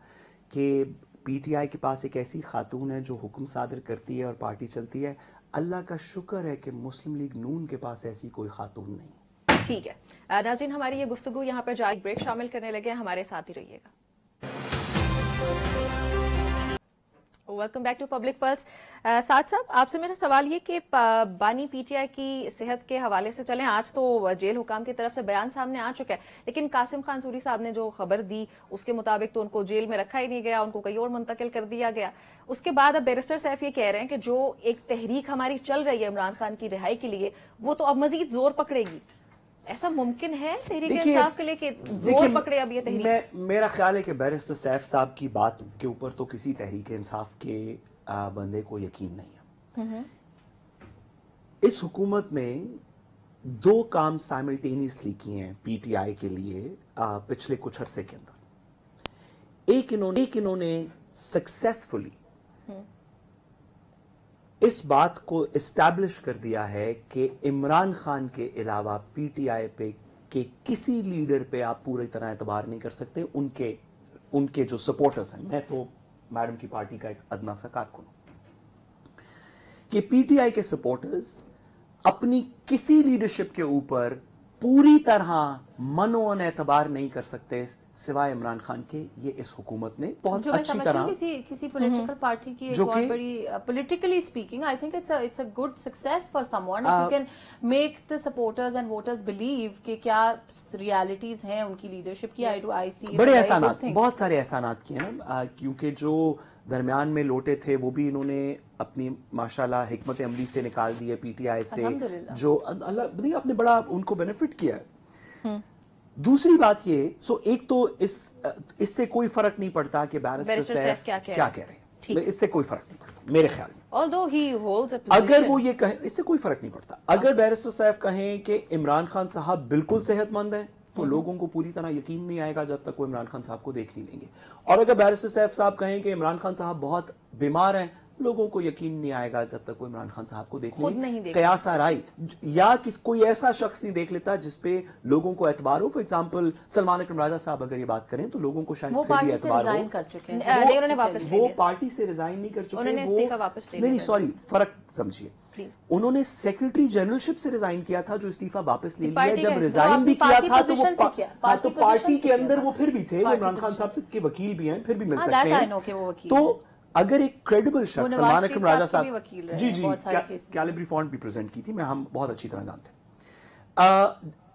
کہ پی ٹی آئی کے پاس ایک ایسی خاتون ہے جو حکم صادر کرتی ہے اور پارٹی چلتی ہے. اللہ کا شکر ہے کہ مسلم لیگ نون کے پاس ایسی کوئی خاتون نہیں. ٹھیک ہے ناظرین، ہماری یہ گفتگو یہاں پر جا بریک شامل کرنے لگے. ہمارے ساتھ ہی رہیے گا. Welcome back to Public Pulse. ساتھ صاحب، آپ سے میرا سوال یہ کہ بانی پی ٹی آئی کی صحت کے حوالے سے چلیں. آج تو جیل حکام کی طرف سے بیان سامنے آ چکا ہے، لیکن قاسم خان سوری صاحب نے جو خبر دی اس کے مطابق تو ان کو جیل میں رکھا ہی نہیں گیا، ان کو کہیں اور منتقل کر دیا گیا. اس کے بعد اب بیرسٹر سیف یہ کہہ رہے ہیں کہ جو ایک تحریک ہماری چل رہی ہے عمران خان کی رہائی کے لیے، وہ تو اب مزید زور پکڑے گی. ایسا ممکن ہے تحریک انصاف کے لیے کہ زور پکڑے اب یہ تحریک؟ میرا خیال ہے کہ بیرسٹر سیف صاحب کی بات کے اوپر تو کسی تحریک انصاف کے بندے کو یقین نہیں ہے. اس حکومت نے 2 کام سائملٹینیسلی کیے ہیں پی ٹی آئی کے لیے پچھلے کچھ عرصے کے اندر. ایک انہوں نے سکسیسفلی اس بات کو اسٹیبلش کر دیا ہے کہ عمران خان کے علاوہ پی ٹی آئی پہ کے کسی لیڈر پہ آپ پوری طرح اعتبار نہیں کر سکتے. ان کے جو سپورٹرز ہیں، میں تو میڈم کی پارٹی کا ایک ادنا سا کارکن ہوں، کہ پی ٹی آئی کے سپورٹرز اپنی کسی لیڈرشپ کے اوپر पूरी तरह मनो अन एतबार नहीं कर सकते सिवाय इमरान खान के। ये इस हुकूमत ने बहुत जो मैं अच्छी समझती तरह हूँ किसी पॉलिटिकल पार्टी की एक जो बहुत कि- बड़ी politically speaking I think it's a good success for someone if you can make the supporters and voters believe कि क्या realities हैं उनकी leadership की। I see it बड़े as a very good एहसानात, thing। बहुत सारे एहसानात किए हैं क्योंकि जो दरमियान में लोटे थे वो भी इन्होंने अपनी माशाल्लाह हिकमत अमली से निकाल दिए पीटीआई से, अल्हम्दुलिल्लाह। जो अल्लाह देखिए आपने बड़ा उनको बेनिफिट किया है। दूसरी बात ये, एक तो इससे कोई फर्क नहीं पड़ता कि बैरिस्टर सैफ क्या कह रहे हैं, इससे कोई फर्क नहीं पड़ता मेरे ख्याल में। Although he holds a अगर position, वो ये कहे, इससे कोई फर्क नहीं पड़ता। अगर बैरिस्टर सैफ कहें कि इमरान खान साहब बिल्कुल सेहतमंद हैं तो लोगों को पूरी तरह यकीन नहीं आएगा जब तक वो इमरान खान साहब को देख नहीं लेंगे। और अगर बैरिस्टर सैफ साहब कहें कि इमरान खान साहब बहुत बीमार हैं, लोगों को यकीन नहीं आएगा जब तक वो इमरान खान साहब को देख खुद नहीं लेंगे। देखेंगे। कयास आराई या कोई ऐसा शख्स नहीं देख लेता जिसपे लोगों को एतबार हो। फॉर एग्जाम्पल सलमान अकरम राजा साहब अगर ये बात करें तो लोगों को शायद वो फिर भी पार्टी से एतबार रिजाइन हो। कर चुके हैं। नहीं, उन्होंने वापस ले वो लिया। पार्टी से रिजाइन नहीं कर चुके, उन्होंने वो- इस्तीफा वापस ले नहीं लिया। सॉरी, फर्क समझिए। Please. उन्होंने सेक्रेटरी जनरलशिप से रिजाइन किया था, जो इस्तीफा वापस ले लिया। पार्टी जब का रिजाइन भी हिस्सा, किया पार्टी था तो पोजीशन से किया, पार्टी तो पार्टी पोजीशन से के अंदर किया वो फिर भी थे, वो पार्टी इमरान खान पोजीशन साहब के वकील भी हैं, फिर भी मिल हाँ, सकते that I know कि वो हैं। वकील तो अगर एक क्रेडिबल शख्स नवाज सलमान शरीफ अकरम राजा साहब के भी साहब वकील रहे जी हैं, जी बहुत सारे केसेस। कैलिबरी फॉन्ट भी प्रेजेंट की थी, हम बहुत अच्छी तरह जानते हैं।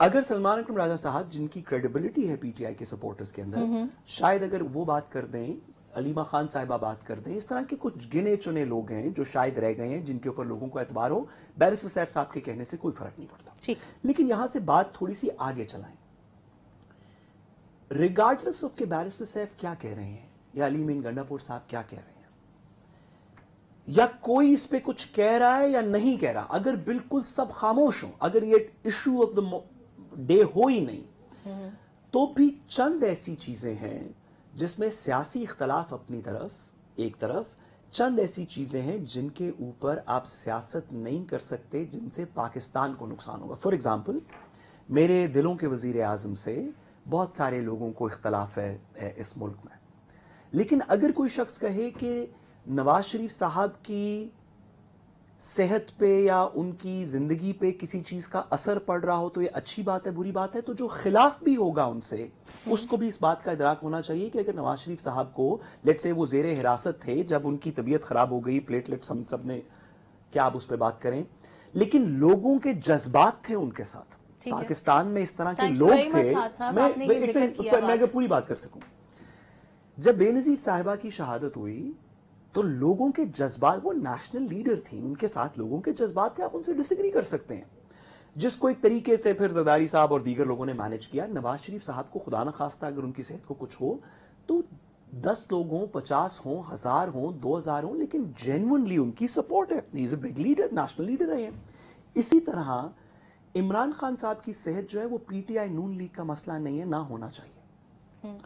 अगर सलमान अकरम राजा साहब जिनकी क्रेडिबिलिटी है पीटीआई के सपोर्टर्स के अंदर, शायद अगर वो बात कर दें, अलीमा खान साहिबा बात कर दें, इस तरह के कुछ गिने चुने लोग हैं जो शायद रह गए हैं जिनके ऊपर लोगों को एतबार हो, बैरिस्टर सैफ साहब के कहने से कोई फर्क नहीं पड़ता। ठीक। लेकिन यहां से बात थोड़ी सी आगे चलाएं। रिगार्डलेस ऑफ के बैरिस्टर सैफ क्या कह रहे हैं या अली मीन गंडापुर साहब क्या कह रहे हैं या कोई इस पे कुछ कह रहा है या नहीं कह रहा, अगर बिल्कुल सब खामोश हो, अगर ये इशू ऑफ द डे हो ही नहीं, तो भी चंद ऐसी चीजें हैं जिसमें सियासी इख्तलाफ अपनी तरफ एक तरफ, चंद ऐसी चीजें हैं जिनके ऊपर आप सियासत नहीं कर सकते, जिनसे पाकिस्तान को नुकसान होगा। फॉर एग्जाम्पल, मेरे दिलों के वजीर आजम से बहुत सारे लोगों को इख्तलाफ है इस मुल्क में, लेकिन अगर कोई शख्स कहे कि नवाज शरीफ साहब की सेहत पे या उनकी जिंदगी पे किसी चीज का असर पड़ रहा हो तो ये अच्छी बात है, बुरी बात है, तो जो खिलाफ भी होगा उनसे, उसको भी इस बात का इदराक होना चाहिए कि अगर नवाज शरीफ साहब को लेट्स से वो जेरे हिरासत थे, जब उनकी तबीयत खराब हो गई, प्लेटलेट्स हम सब ने, क्या आप उस पर बात करें, लेकिन लोगों के जज्बात थे उनके साथ। पाकिस्तान में इस तरह के लोग थे, मैं अगर पूरी बात कर सकूं, जब बेनजीर साहिबा की शहादत हुई तो लोगों के जज्बात, वो नेशनल लीडर थी, उनके साथ लोगों के जज्बात थे, आप उनसे डिसएग्री कर सकते हैं, जिसको एक तरीके से फिर जरदारी साहब और दीगर लोगों ने मैनेज किया। नवाज शरीफ साहब को खुदा न खास्ता अगर उनकी सेहत को कुछ हो तो 10 लोग हों, 50 हों, 1000 हों, 2000 हों, लेकिन जेन्युइनली उनकी सपोर्ट है, he is a big leader, national leader रहे हैं। इसी तरह इमरान खान साहब की सेहत जो है वो पीटीआई नून लीग का मसला नहीं है, ना होना चाहिए।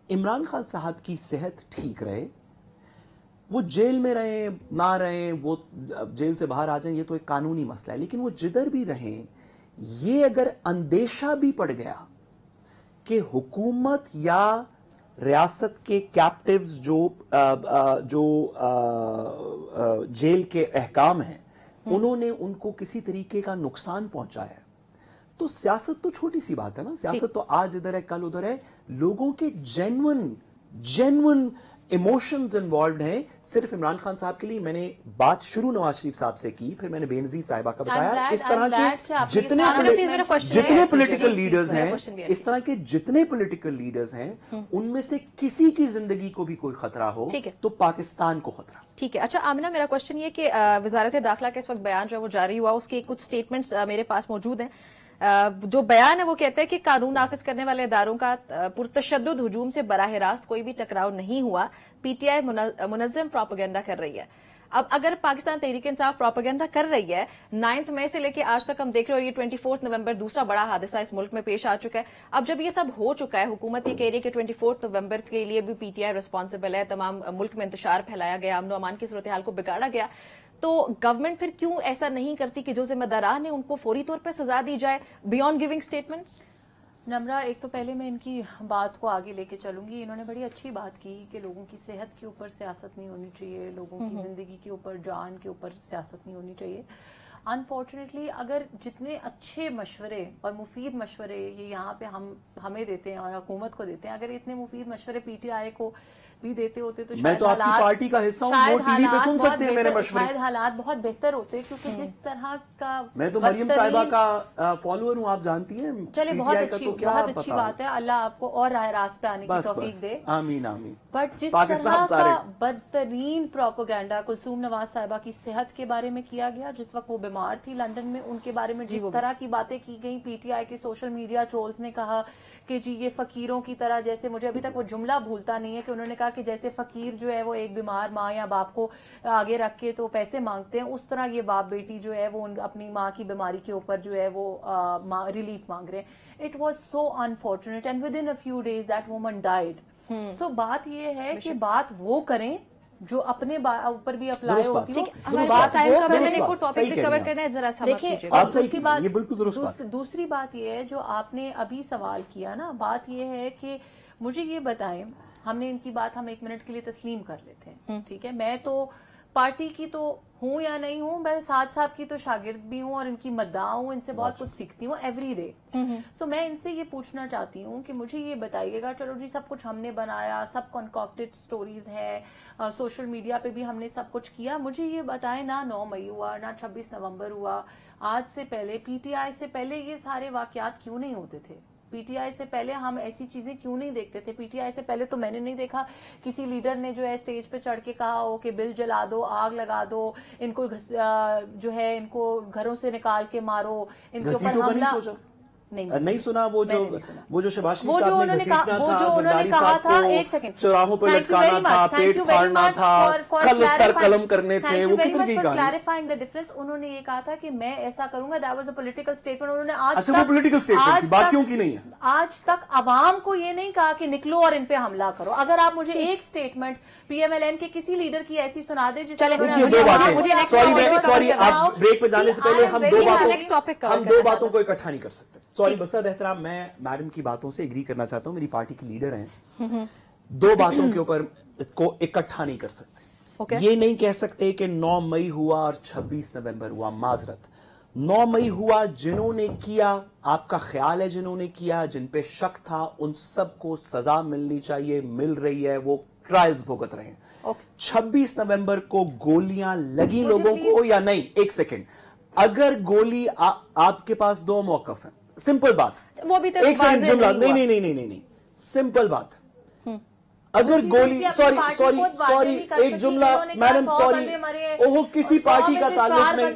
इमरान खान साहब की सेहत ठीक रहे, वो जेल में रहे ना रहे, वो जेल से बाहर आ जाएं, ये तो एक कानूनी मसला है, लेकिन वो जिधर भी रहें, ये अगर अंदेशा भी पड़ गया कि हुकूमत या रियासत के कैप्टिव्स जो जेल के अहकाम हैं, उन्होंने उनको किसी तरीके का नुकसान पहुंचाया, तो सियासत तो छोटी सी बात है ना, सियासत तो आज इधर है कल उधर है, लोगों के जेन्युइन इमोशंस इन्वॉल्व हैं। सिर्फ इमरान खान साहब के लिए मैंने बात शुरू नवाज शरीफ साहब से की, फिर मैंने बेनजीर साहिबा का बताया, इस तरह के जितने पॉलिटिकल लीडर्स हैं, इस तरह के जितने पॉलिटिकल लीडर्स हैं, उनमें से किसी की जिंदगी को भी कोई खतरा हो तो पाकिस्तान को खतरा। ठीक है। अच्छा आमिना, मेरा क्वेश्चन ये कि वजारत दाखिला के इस वक्त बयान जो है वो जारी हुआ, उसके कुछ स्टेटमेंट्स मेरे पास मौजूद हैं। जो बयान है वो कहते हैं कि कानून नाफिज करने वाले इदारों का पुरतशद्दुद हुजूम से बराह रास्त कोई भी टकराव नहीं हुआ, पीटीआई मुनज़्ज़म प्रोपेगेंडा कर रही है। अब अगर पाकिस्तान तहरीक इंसाफ प्रोपेगेंडा कर रही है, 9 मई से लेकर आज तक हम देख रहे हो, ये 24 नवंबर दूसरा बड़ा हादसा इस मुल्क में पेश आ चुका है। अब जब ये सब हो चुका है, हुकूमत ये कह रही है कि 24 नवंबर के लिए भी पीटीआई रिस्पॉन्सिबल है, तमाम मुल्क में इंतशार फैलाया गया, अमन अमान की सूरत हाल को बिगाड़ा गया, तो गवर्नमेंट फिर क्यों ऐसा नहीं करती कि जो जिम्मेदारान है उनको फौरी तौर पर सजा दी जाए, बियॉन्ड गिविंग स्टेटमेंट्स? नम्रा, एक तो पहले मैं इनकी बात को आगे लेके चलूंगी। इन्होंने बड़ी अच्छी बात की कि लोगों की सेहत के ऊपर सियासत नहीं होनी चाहिए, लोगों की जिंदगी के ऊपर, जान के ऊपर सियासत नहीं होनी चाहिए। انفارچونیٹلی اگر جتنے اچھے مشورے اور مفید مشورے یہ یہاں پہ ہمیں دیتے ہیں اور حکومت کو دیتے ہیں، اگر اتنے مفید مشورے پی ٹی آئی کو بھی دیتے ہوتے تو میں تو آپ کی پارٹی کا حصہ ہوں، وہ ٹی وی پہ سن سکتے ہیں میرے مشورے، شاید حالات بہت بہتر ہوتے، کیونکہ جس طرح کا میں تو مریم صاحبہ کا فالوور ہوں، آپ جانتی ہیں. چلے بہت اچھی بات ہے، اللہ آپ کو اور راہ راست پہ آنے کی توفیق دے. آمین آمین. بٹ جس طرح کا بدترین پروپیگنڈا کلثوم نواز صاحبہ کی صحت کے بارے میں کیا گیا جس وقت وہ بیمار تھی لندن میں، ان کے بارے میں جس طرح کی باتیں کی گئی، پی ٹی آئی کے سوشل میڈیا ٹرولز نے کہا کہ جی یہ فقیروں کی طرح، جیسے مجھے ابھی تک وہ جملہ بھولتا نہیں ہے کہ انہوں نے کہا کہ جیسے فقیر جو ہے وہ ایک بیمار ماں یا باپ کو آگے رکھ کے تو پیسے مانگتے ہیں، اس طرح یہ باپ بیٹی جو ہے وہ اپنی ماں کی بیماری کے اوپر جو ہے وہ ریلیف مانگ رہے ہیں. It was so unfortunate and within a few days that woman died. So بات یہ ہے کہ بات وہ کریں جو اپنے اوپر بھی اپلائی ہوتی ہو. دوسری بات یہ ہے جو آپ نے ابھی سوال کیا نا، بات یہ ہے کہ مجھے یہ بتائیں، ہم نے ان کی بات ہم 1 منٹ کے لیے تسلیم کر لیتے ہیں، ٹھیک ہے، میں تو پارٹی کی تو ہوں یا نہیں ہوں، میں سعد صاحب کی تو شاگرد بھی ہوں اور ان کی مداح ہوں، ان سے بہت کچھ سیکھتی ہوں ایوری ڈے. سو میں ان سے یہ پوچھنا چاہتی ہوں کہ مجھے یہ بتائیے گا، چلو جی سب کچھ ہم نے بنایا، سب کنکاکٹڈ سٹوریز ہے، سوشل میڈیا پہ بھی ہم نے سب کچھ کیا، مجھے یہ بتائیں نہ 9 مئی ہوا نہ 26 نومبر ہوا، آج سے پہلے پی ٹی آئی سے پہلے یہ سارے واقعات کیوں نہیں ہوتے تھے؟ پی ٹی آئی سے پہلے ہم ایسی چیزیں کیوں نہیں دیکھتے تھے؟ پی ٹی آئی سے پہلے تو میں نے نہیں دیکھا کسی لیڈر نے جو ہے اسٹیج پہ چڑھ کے کہا ہو کہ بل جلا دو، آگ لگا دو، ان کو جو ہے ان کو گھروں سے نکال کے مارو، ان کے اوپر حملہ نہیں سنا. وہ جو شہباز شریف وہ جو انہوں نے کہا تھا، ایک سیکنڈ، چراہوں پہ لٹکانا تھا، پیٹ پھاڑنا تھا، سر قلم کرنے تھے، وہ کتنے کی کہانی. Clarifying the difference. انہوں نے یہ کہا تھا کہ میں ایسا کروں گا، that was a political statement. انہوں نے آج تک عوام کو یہ نہیں کہا کہ نکلو اور ان پہ حملہ کرو. اگر آپ مجھے ایک statement P M L N کے کسی لیڈر کی ایسی سنا دے جس بریک پہ جانے سے پہلے ہم 2 باتوں کو اکٹھا نہیں کر سکتے. سوری بسد احترام، میں میڈم کی باتوں سے ایگری کرنا چاہتا ہوں، میری پارٹی کی لیڈر ہیں. 2 باتوں کے اوپر اس کو اکٹھا نہیں کر سکتے. یہ نہیں کہہ سکتے کہ 9 مئی ہوا اور 26 نومبر ہوا. معذرت، 9 مئی ہوا، جنہوں نے کیا، آپ کا خیال ہے جنہوں نے کیا، جن پہ شک تھا، ان سب کو سزا ملنی چاہیے، مل رہی ہے، وہ ٹرائلز بھگت رہے ہیں. 26 نومبر کو گولیاں لگی لوگوں کو یا نہیں؟ ایک سیکنڈ، اگر گولی آپ کے پاس 2 موقف ہیں، سمپل بات، وہ بھی ایک سیکنڈ جملہ، نہیں، سمپل بات. اگر گولی سوری ایک جملہ میڈم، سوری، وہ کسی پارٹی کا تعلق نہیں،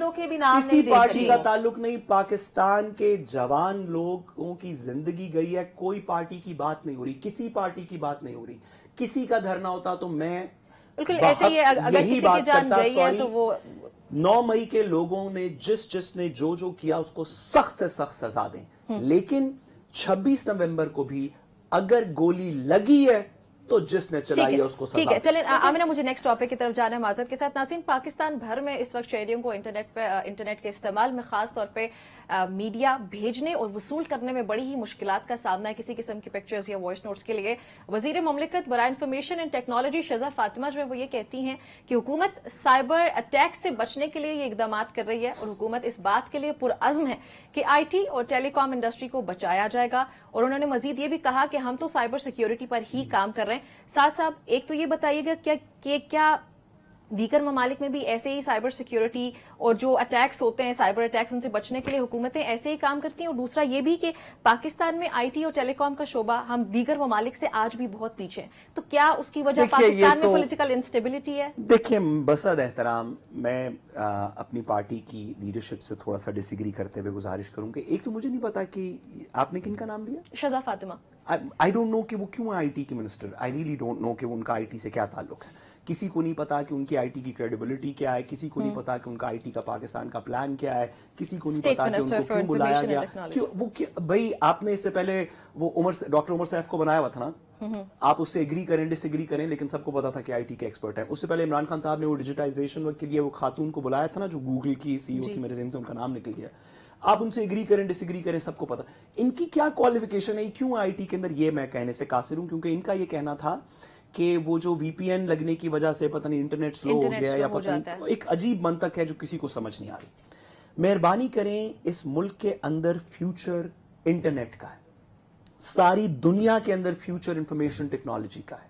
کسی پارٹی کا تعلق نہیں. پاکستان کے جوان لوگوں کی زندگی گئی ہے، کوئی پارٹی کی بات نہیں ہو رہی، کسی پارٹی کی بات نہیں ہو رہی. کسی کا دھرنا ہوتا تو میں بالکل ایسے ہی اگر کسی کی جان گئی ہے تو وہ 9 مئی کے لوگوں نے جس نے جو کیا اس کو سخت سے سخت سزا دیں. لیکن 26 نومبر کو بھی اگر گولی لگی ہے تو جس نے چلائی ہے اس کو سزا. ٹھیک ہے، چلیں آمینہ، مجھے نیکسٹ ٹاپک کی طرف جانا ہے معذرت کے ساتھ. ناظرین، پاکستان بھر میں اس وقت شہریوں کو انٹرنیٹ کے استعمال میں خاص طور پہ میڈیا بھیجنے اور وصول کرنے میں بڑی ہی مشکلات کا سامنا ہے کسی قسم کی پکچرز یا وائس نوٹس کے لیے. وزیر مملکت برائے انفارمیشن اینڈ ٹیکنالوجی شہزہ فاطمہ جو ہے وہ یہ کہتی ہیں کہ حکومت سائبر اٹیک سے بچنے کے لیے یہ اقدامات کر رہی ہے اور حکومت اس بات کے لیے پرعزم ہے کہ آئی ٹی اور ٹیلی کام انڈسٹری کو بچایا جائے گا. اور انہوں نے مزید یہ بھی کہا کہ ہم تو سائبر سیکیورٹی پر ہی کام کر رہے ہیں. ساتھ صاحب ایک تو یہ بتائیے گا کیا دیگر ممالک میں بھی ایسے ہی سائبر سیکیورٹی اور جو اٹیکس ہوتے ہیں، سائبر اٹیکس، ان سے بچنے کے لیے حکومتیں ایسے ہی کام کرتی ہیں؟ اور دوسرا یہ بھی کہ پاکستان میں آئی ٹی اور ٹیلی کام کا شعبہ ہم دیگر ممالک سے آج بھی بہت پیچھے ہیں، تو کیا اس کی وجہ پاکستان میں پولیٹیکل انسٹیبلٹی ہے؟ دیکھیں بسد احترام، میں اپنی پارٹی کی لیڈرشپ سے تھوڑا سا ڈس ایگری کرتے ہوئے گزارش کروں کہ ایک تو مجھے نہیں پتا کہ آپ نے کن کا نام لیا؟ شہزہ فاطمہ. آئی ڈونٹ نو کہ وہ کیوں آئی ٹی کے minister. I really don't know کہ ان کا آئی ٹی سے کیا تعلق ہے. کسی کو نہیں پتا کہ ان کی آئی ٹی کی کریڈیبلٹی کیا ہے، کسی کو نہیں پتا کہ ان کا آئی ٹی کا پاکستان کا پلان کیا ہے، کسی کو نہیں پتا کہ ان کو کیوں بلایا گیا. بھائی آپ نے اس سے پہلے وہ ڈاکٹر عمر سیف کو بنایا ہوا تھا نا، آپ اس سے ایگری کریں ڈس ایگری کریں، لیکن سب کو پتا تھا کہ آئی ٹی کے ایکسپرٹ ہیں. اس سے پہلے عمران خان صاحب نے وہ ڈیجیٹائزیشن کے لیے وہ خاتون کو بلایا تھا نا جو گوگل کی سی ای او تھی، میرے ذہن سے ان کا نام نکل گیا. آپ ان سے ایگری کریں ڈس ایگری کریں، سب کو پتا ان کی کیا کوالیفیکیشن ہے، کیوں آئی ٹی کے اندر. یہ میں کہنے سے قاصر ہوں، کیونکہ ان کا یہ کہنا تھا کہ وہ جو وی پی این لگنے کی وجہ سے پتہ نہیں انٹرنیٹ سلو ہو گیا یا پتہ نہیں، ایک عجیب منطق ہے جو کسی کو سمجھ نہیں آ رہی. मेहरबानी करें, इस मुल्क के अंदर फ्यूचर इंटरनेट का है, सारी दुनिया के अंदर फ्यूचर इंफॉर्मेशन टेक्नोलॉजी का है।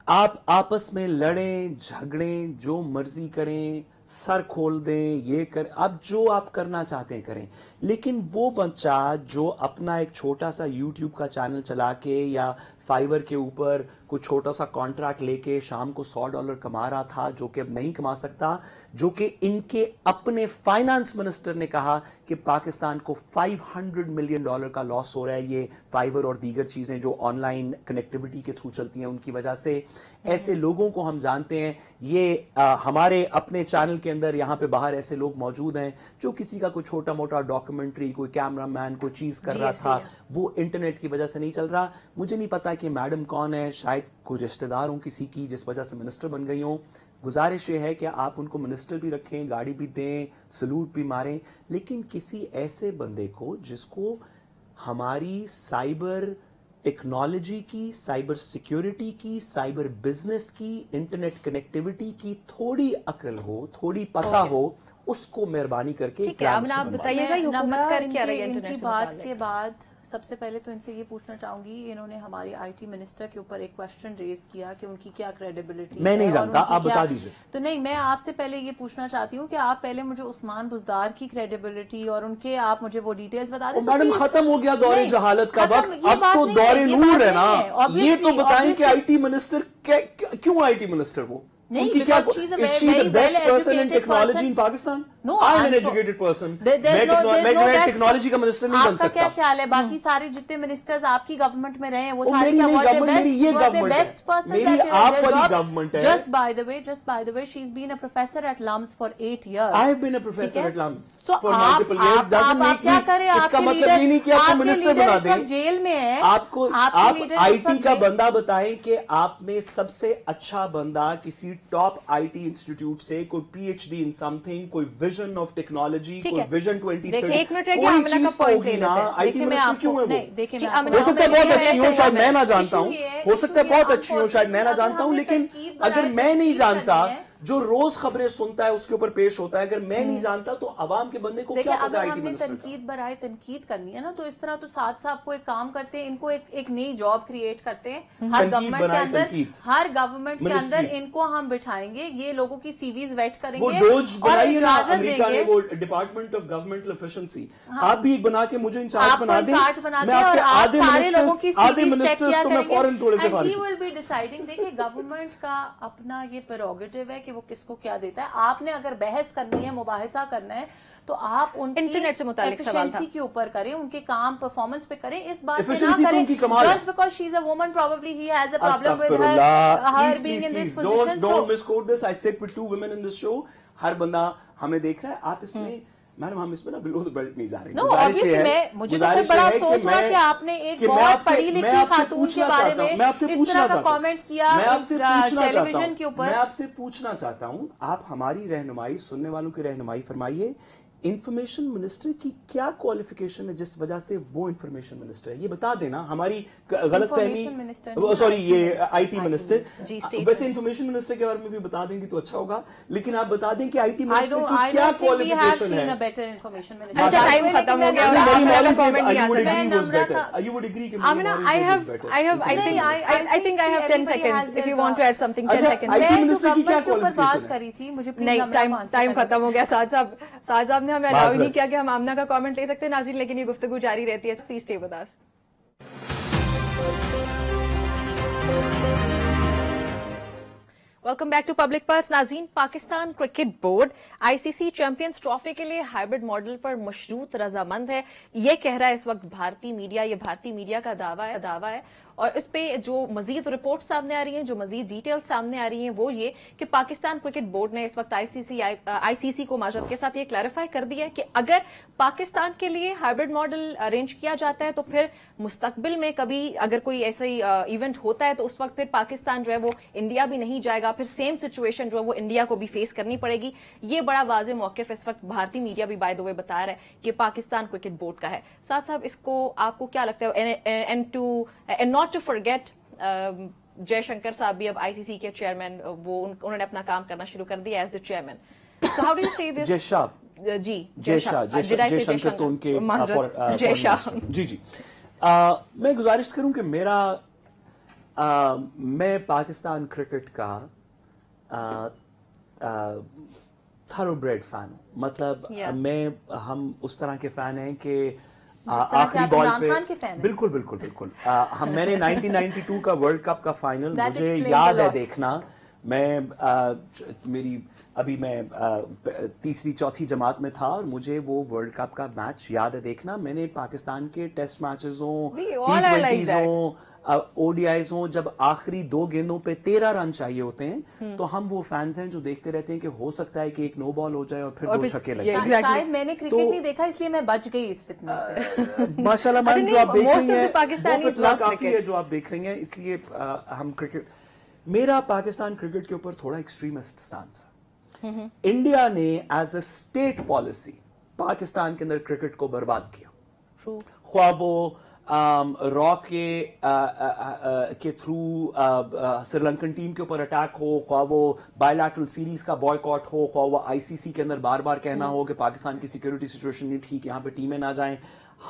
आप आपस में लड़ें झगड़ें, जो मर्जी करें, सर खोल दें, ये कर, आप जो आप करना चाहते हैं करें, लेकिन वो बच्चा जो अपना एक छोटा सा YouTube का चैनल चला के या फाइवर के ऊपर कुछ छोटा सा कॉन्ट्रैक्ट लेके शाम को $100 कमा रहा था, जो कि अब नहीं कमा सकता, जो कि इनके अपने फाइनेंस मिनिस्टर ने कहा कि पाकिस्तान को $500 मिलियन का लॉस हो रहा है, ये फाइवर और दीगर चीजें जो ऑनलाइन कनेक्टिविटी के थ्रू चलती हैं उनकी वजह से। ऐसे लोगों को हम जानते हैं, ये हमारे अपने चैनल के अंदर यहाँ पे बाहर ऐसे लोग मौजूद हैं जो किसी का कोई छोटा मोटा डॉक्यूमेंट्री, कोई कैमरामैन कोई चीज कर रहा था, वो इंटरनेट की वजह से नहीं चल रहा। मुझे नहीं पता कि मैडम कौन है, शायद कोई रिश्तेदार हो किसी की जिस वजह से मिनिस्टर बन गई हो। गुजारिश ये है कि आप उनको मिनिस्टर भी रखें, गाड़ी भी दें, सलूट भी मारें, लेकिन किसी ऐसे बंदे को जिसको हमारी साइबर टेक्नोलॉजी की, साइबर सिक्योरिटी की, साइबर बिजनेस की, इंटरनेट कनेक्टिविटी की थोड़ी अकल हो, थोड़ी पता हो, उसको मेहरबानी करके ठीक है। अब आप बताइएगा ये हुकूमत कर क्या रही है इनकी इंटरनेट से बात मुताल्लिक? के बाद सबसे पहले तो इनसे ये पूछना चाहूंगी, इन्होंने हमारे IT मिनिस्टर के ऊपर एक क्वेश्चन रेज किया कि उनकी क्या क्रेडिबिलिटी मैं नहीं है और जानता, उनकी आप क्या- बता दीजिए। तो नहीं, मैं आपसे पहले ये पूछना चाहती हूँ कि आप पहले मुझे उस्मान बुज़दार की क्रेडिबिलिटी और उनके आप मुझे वो डिटेल्स बता दें। मैडम खत्म हो गया दौरे नहीं, जहालत का खत्म, वक्त, ये अब बात तो नहीं है, दौरे ये नूर बात है ना। नहीं है, ये तो obviously, बताएं कि obviously। IT मिनिस्टर क्यों IT मिनिस्टर वो? नहीं, उनकी क्या, because she's a is she very the best person in well-educated technology person. in Pakistan? No, I'm I'm an sure. educated person. There's no मैं best- टेक्नोलॉजी का minister नहीं बन आपका क्या सकता। ख्याल है बाकी सारे जितने मिनिस्टर्स आपकी गवर्नमेंट में रहे हैं वो वो सारे मेरी क्या नहीं what the government, best, मेरी ये what the government best है। person मेरी that आप their वाली job- government है। just by the way she's been a professor at LUMS for 8 years. I have been a professor ठीक है? at LUMS So for multiple years. Doesn't आप make क्या me- करें? इसका आपके मतलब leader- ये नहीं कि आपको आपके मिनिस्टर leader बना इस वक्त दें। जेल में है। आपको आपके आप leader इस IT वक्त का जेल- बंदा बताएं कि आपने सबसे अच्छा बंदा किसी टॉप IT इंस्टीट्यूट से, कोई PhD in something, कोई विजन ऑफ टेक्नोलॉजी, ठीक कोई है। विजन 2030, देखिए, एक मिनट रह गया, कोई आमिना का चीज तो point होगी ले ना। लेते हैं। IT देखिए, मैं मिनिस्टर आपको क्यों है वो? नहीं, देखिए, जी, मैं आपको- आमिना, हो सकता है बहुत मैं अच्छी हो, ऐसे शायद मैं- मैं ना जानता issue हूँ, ये है, हो सकता है issue ये बहुत अच्छी हो, शायद मैं ना अगर जानता हूँ, हमने लेकिन तनकीद अगर बनाई, मैं नहीं तनकीद जानता, करनी है। जो रोज खबरें सुनता है उसके ऊपर पेश होता है, अगर मैं नहीं जानता तो अवाम के बंदे को देखिए, क्या पता अगर है IT हमने मिनिस्टर का? तनकीद बराए तनकीद करनी है ना, तो इस तरह तो साथ साथ को एक काम करते हैं, इनको एक नई जॉब क्रिएट करते हैं हर तनकीद गवर्नमेंट के बराए अंदर, तनकीद। हर गवर्नमेंट के मिनिस्ट्री। अंदर इनको हम बिठाएंगे, ये लोगों की CVs वेट वो करेंगे डोज और बनाइए ना, इजाजत अमेरिका ने देंगे। वो डिपार्टमेंट ऑफ गवर्नमेंटल एफिशिएंसी, आप भी एक बना के मुझे इंचार्ज आपको बना दें, इंचार्ज बना मैं दें और आपके आप आधे सारे लोगों की मिनिस्टर्स, आधे CVs चेक मिनिस्टर्स किया तो मैं फौरन थोड़े से करेंगे and he फारिग। will be deciding। देखिए, गवर्नमेंट का अपना ये प्रेरोगेटिव है कि वो किसको क्या देता है। आपने अगर बहस करनी है, मुबाहिसा करना है, तो आप उनकी इंटरनेट से मुतालिक सवाल था। efficiency के ऊपर करें, उनके काम परफॉर्मेंस पे करें, इस बात पे ना Efficiency तो करें उनकी कमाल है। just because she's a woman probably he has a problem with Astaghfirullah. her Please, being please, in this please. position। Don't misquote this. I sit with 2 women in this show. हर बंदा हमें देख रहा है, आप इसमें मैडम हम इसमें ना बिलो द बेल्ट नहीं जा रहे। No, गुजारिश obviously, ये है- मैं- मुझे तो गुजारिश बड़ा ये है अफसोस हुआ मैं- कि आपने एक कि मैं बहुत आपसे- पढ़ी मैं लिखी आपसे खातून के पूछना बारे चाहता हूं, में मैं आपसे इस पूछना तरह का चाहता हूं। कमेंट किया मैं आपसे पूछना चाहता टेलीविजन हूं। के ऊपर। मैं आपसे पूछना चाहता हूं, आप हमारी रहनुमाई, सुनने वालों की रहनुमाई फरमाइए, इंफॉर्मेशन मिनिस्टर की क्या क्वालिफिकेशन है जिस वजह से वो इंफॉर्मेशन मिनिस्टर है? ये बता देना, हमारी Information minister गलतफहमी, नहीं, सॉरी IT ये minister, IT IT मिनिस्टर। जी, state वैसे इंफॉर्मेशन मिनिस्टर के बारे में भी बता देंगे तो अच्छा होगा, लेकिन आप बता दें कि IT I मिनिस्टर don't की क्या think we have qualification seen a है? better information minister। अच्छा, टाइम खत्म हो गया और मेरी आमिना का मौलवी से- comment नहीं आ you would सकता। agree was Namra better. का- You would agree कि Amina, मेरी I मौलवी have, was better. I think, I think I have 10 seconds. If you want to add something, 10 अच्छा, seconds. IT मैं जो मिनिस्टर की क्या गवर्नमेंट के ऊपर बात qualification है? करी थी, मुझे please नहीं, नम्रा टाइम को answer टाइम करने खत्म हो गया। साद साहब ने हमें अलाउ ही नहीं माजरत। किया कि हम आमना का कमेंट ले सकते हैं नाज़रीन, लेकिन ये गुफ्तगू जारी रहती है। Please stay with us. Welcome back to Public Pulse. नाज़रीन, Pakistan cricket board ICC Champions Trophy के लिए हाइब्रिड मॉडल पर मशरूत रजामंद है, ये कह रहा है इस वक्त भारतीय मीडिया। ये भारतीय मीडिया का दावा है और इस पे जो मजीद रिपोर्ट सामने आ रही हैं, जो मजीद डिटेल्स सामने आ रही हैं, वो ये कि पाकिस्तान क्रिकेट बोर्ड ने इस वक्त ICC को माजरत के साथ ये क्लैरिफाई कर दिया है कि अगर पाकिस्तान के लिए हाइब्रिड मॉडल अरेंज किया जाता है तो फिर मुस्तकबिल में कभी अगर कोई ऐसा ही इवेंट होता है तो उस वक्त फिर पाकिस्तान जो है वो इंडिया भी नहीं जाएगा, फिर सेम सिचुएशन जो है वो इंडिया को भी फेस करनी पड़ेगी। ये बड़ा वाज़ेह मौक़िफ़ इस वक्त भारतीय मीडिया भी बाय द वे बता रहा है कि पाकिस्तान क्रिकेट बोर्ड का है। साथ साहब, इसको आपको क्या लगता है? And not to forget, Jaishankar साहब भी अब ICC के चेयरमैन, वो उन्होंने अपना काम करना शुरू कर दिया as the chairman. So how do you say this? जयशाब جی جے شاہ جے تو ان کے جے شاہ جی جی میں گزارش کروں کہ میں پاکستان کرکٹ کا تھرو بریڈ فین ہوں. مطلب ہم اس طرح کے فین ہیں کہ آخری بال پہ بالکل بالکل بالکل میں نے 1992 کا ورلڈ کپ کا فائنل مجھے یاد ہے دیکھنا. میں تیسری چوتھی جماعت میں تھا اور مجھے وہ ورلڈ کپ کا میچ یاد ہے دیکھنا. میں نے پاکستان کے ٹیسٹ میچز ہوں, T20s ہوں, ODIs ہوں, جب آخری 2 گیندوں پہ 13 رن چاہیے ہوتے ہیں تو ہم وہ فینز ہیں جو دیکھتے رہتے ہیں کہ ہو سکتا ہے کہ ایک نو بال ہو جائے اور پھر 2 چھکے لگ جائیں. شاید میں نے کرکٹ نہیں دیکھا اس لیے میں بچ گئی اس فتنے سے. ماشاءاللہ میم جو آپ دیکھ رہی ہیں وہ فتنہ کافی ہے جو آپ دیکھ رہی ہیں. اس لیے ہم کرکٹ, میرا پاکستان کرکٹ کے اوپر تھوڑا ایکسٹریمسٹ سٹانس ہے. انڈیا نے as a state policy Pakistan کے اندر کرکٹ کو برباد کیا. خواہ وہ را کے تھرو سری لنکن ٹیم کے اوپر اٹیک ہو, خواہ وہ بائی لیٹرل سیریز کا بوائیکاٹ ہو, خواہ وہ ICC کے اندر بار بار کہنا ہو کہ پاکستان کی سیکورٹی سچویشن نہیں ٹھیک, یہاں پہ ٹیمیں نہ جائیں.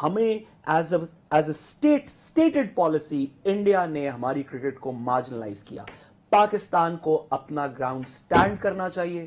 ہمیں as a stated policy India نے ہماری کرکٹ کو مارجنلائز کیا. پاکستان کو اپنا گراؤنڈ سٹینڈ کرنا چاہیے.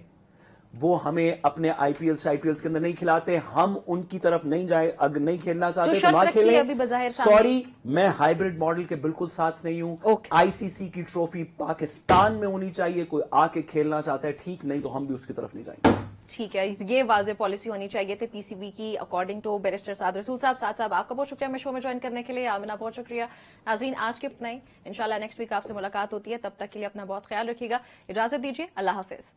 وہ ہمیں اپنے IPL کے اندر نہیں کھلاتے, ہم ان کی طرف نہیں جائیں. اگر نہیں کھیلنا چاہتے تو نہ کھیلیں. سوری, میں ہائیبرڈ ماڈل کے بالکل ساتھ نہیں ہوں. ICC کی ٹرافی پاکستان میں ہونی چاہیے. کوئی آ کے کھیلنا چاہتا ہے ٹھیک, نہیں تو ہم بھی اس کی طرف نہیں جائیں گے. ٹھیک ہے, یہ واضح پالیسی ہونی چاہیے تھی PCB کی اکارڈنگ ٹو بیرسٹر سعد رسول صاحب. سعد صاحب آپ کا بہت شکریہ میں شو میں جوائن کرنے کے لیے. آمنہ بہت شکریہ. ناظرین آج کے اتنا ہی, انشاءاللہ نیکسٹ ویک آپ سے ملاقات ہوتی ہے. تب تک کے لیے اپنا بہت خیال رکھیے گا. اجازت دیجیے, اللہ حافظ.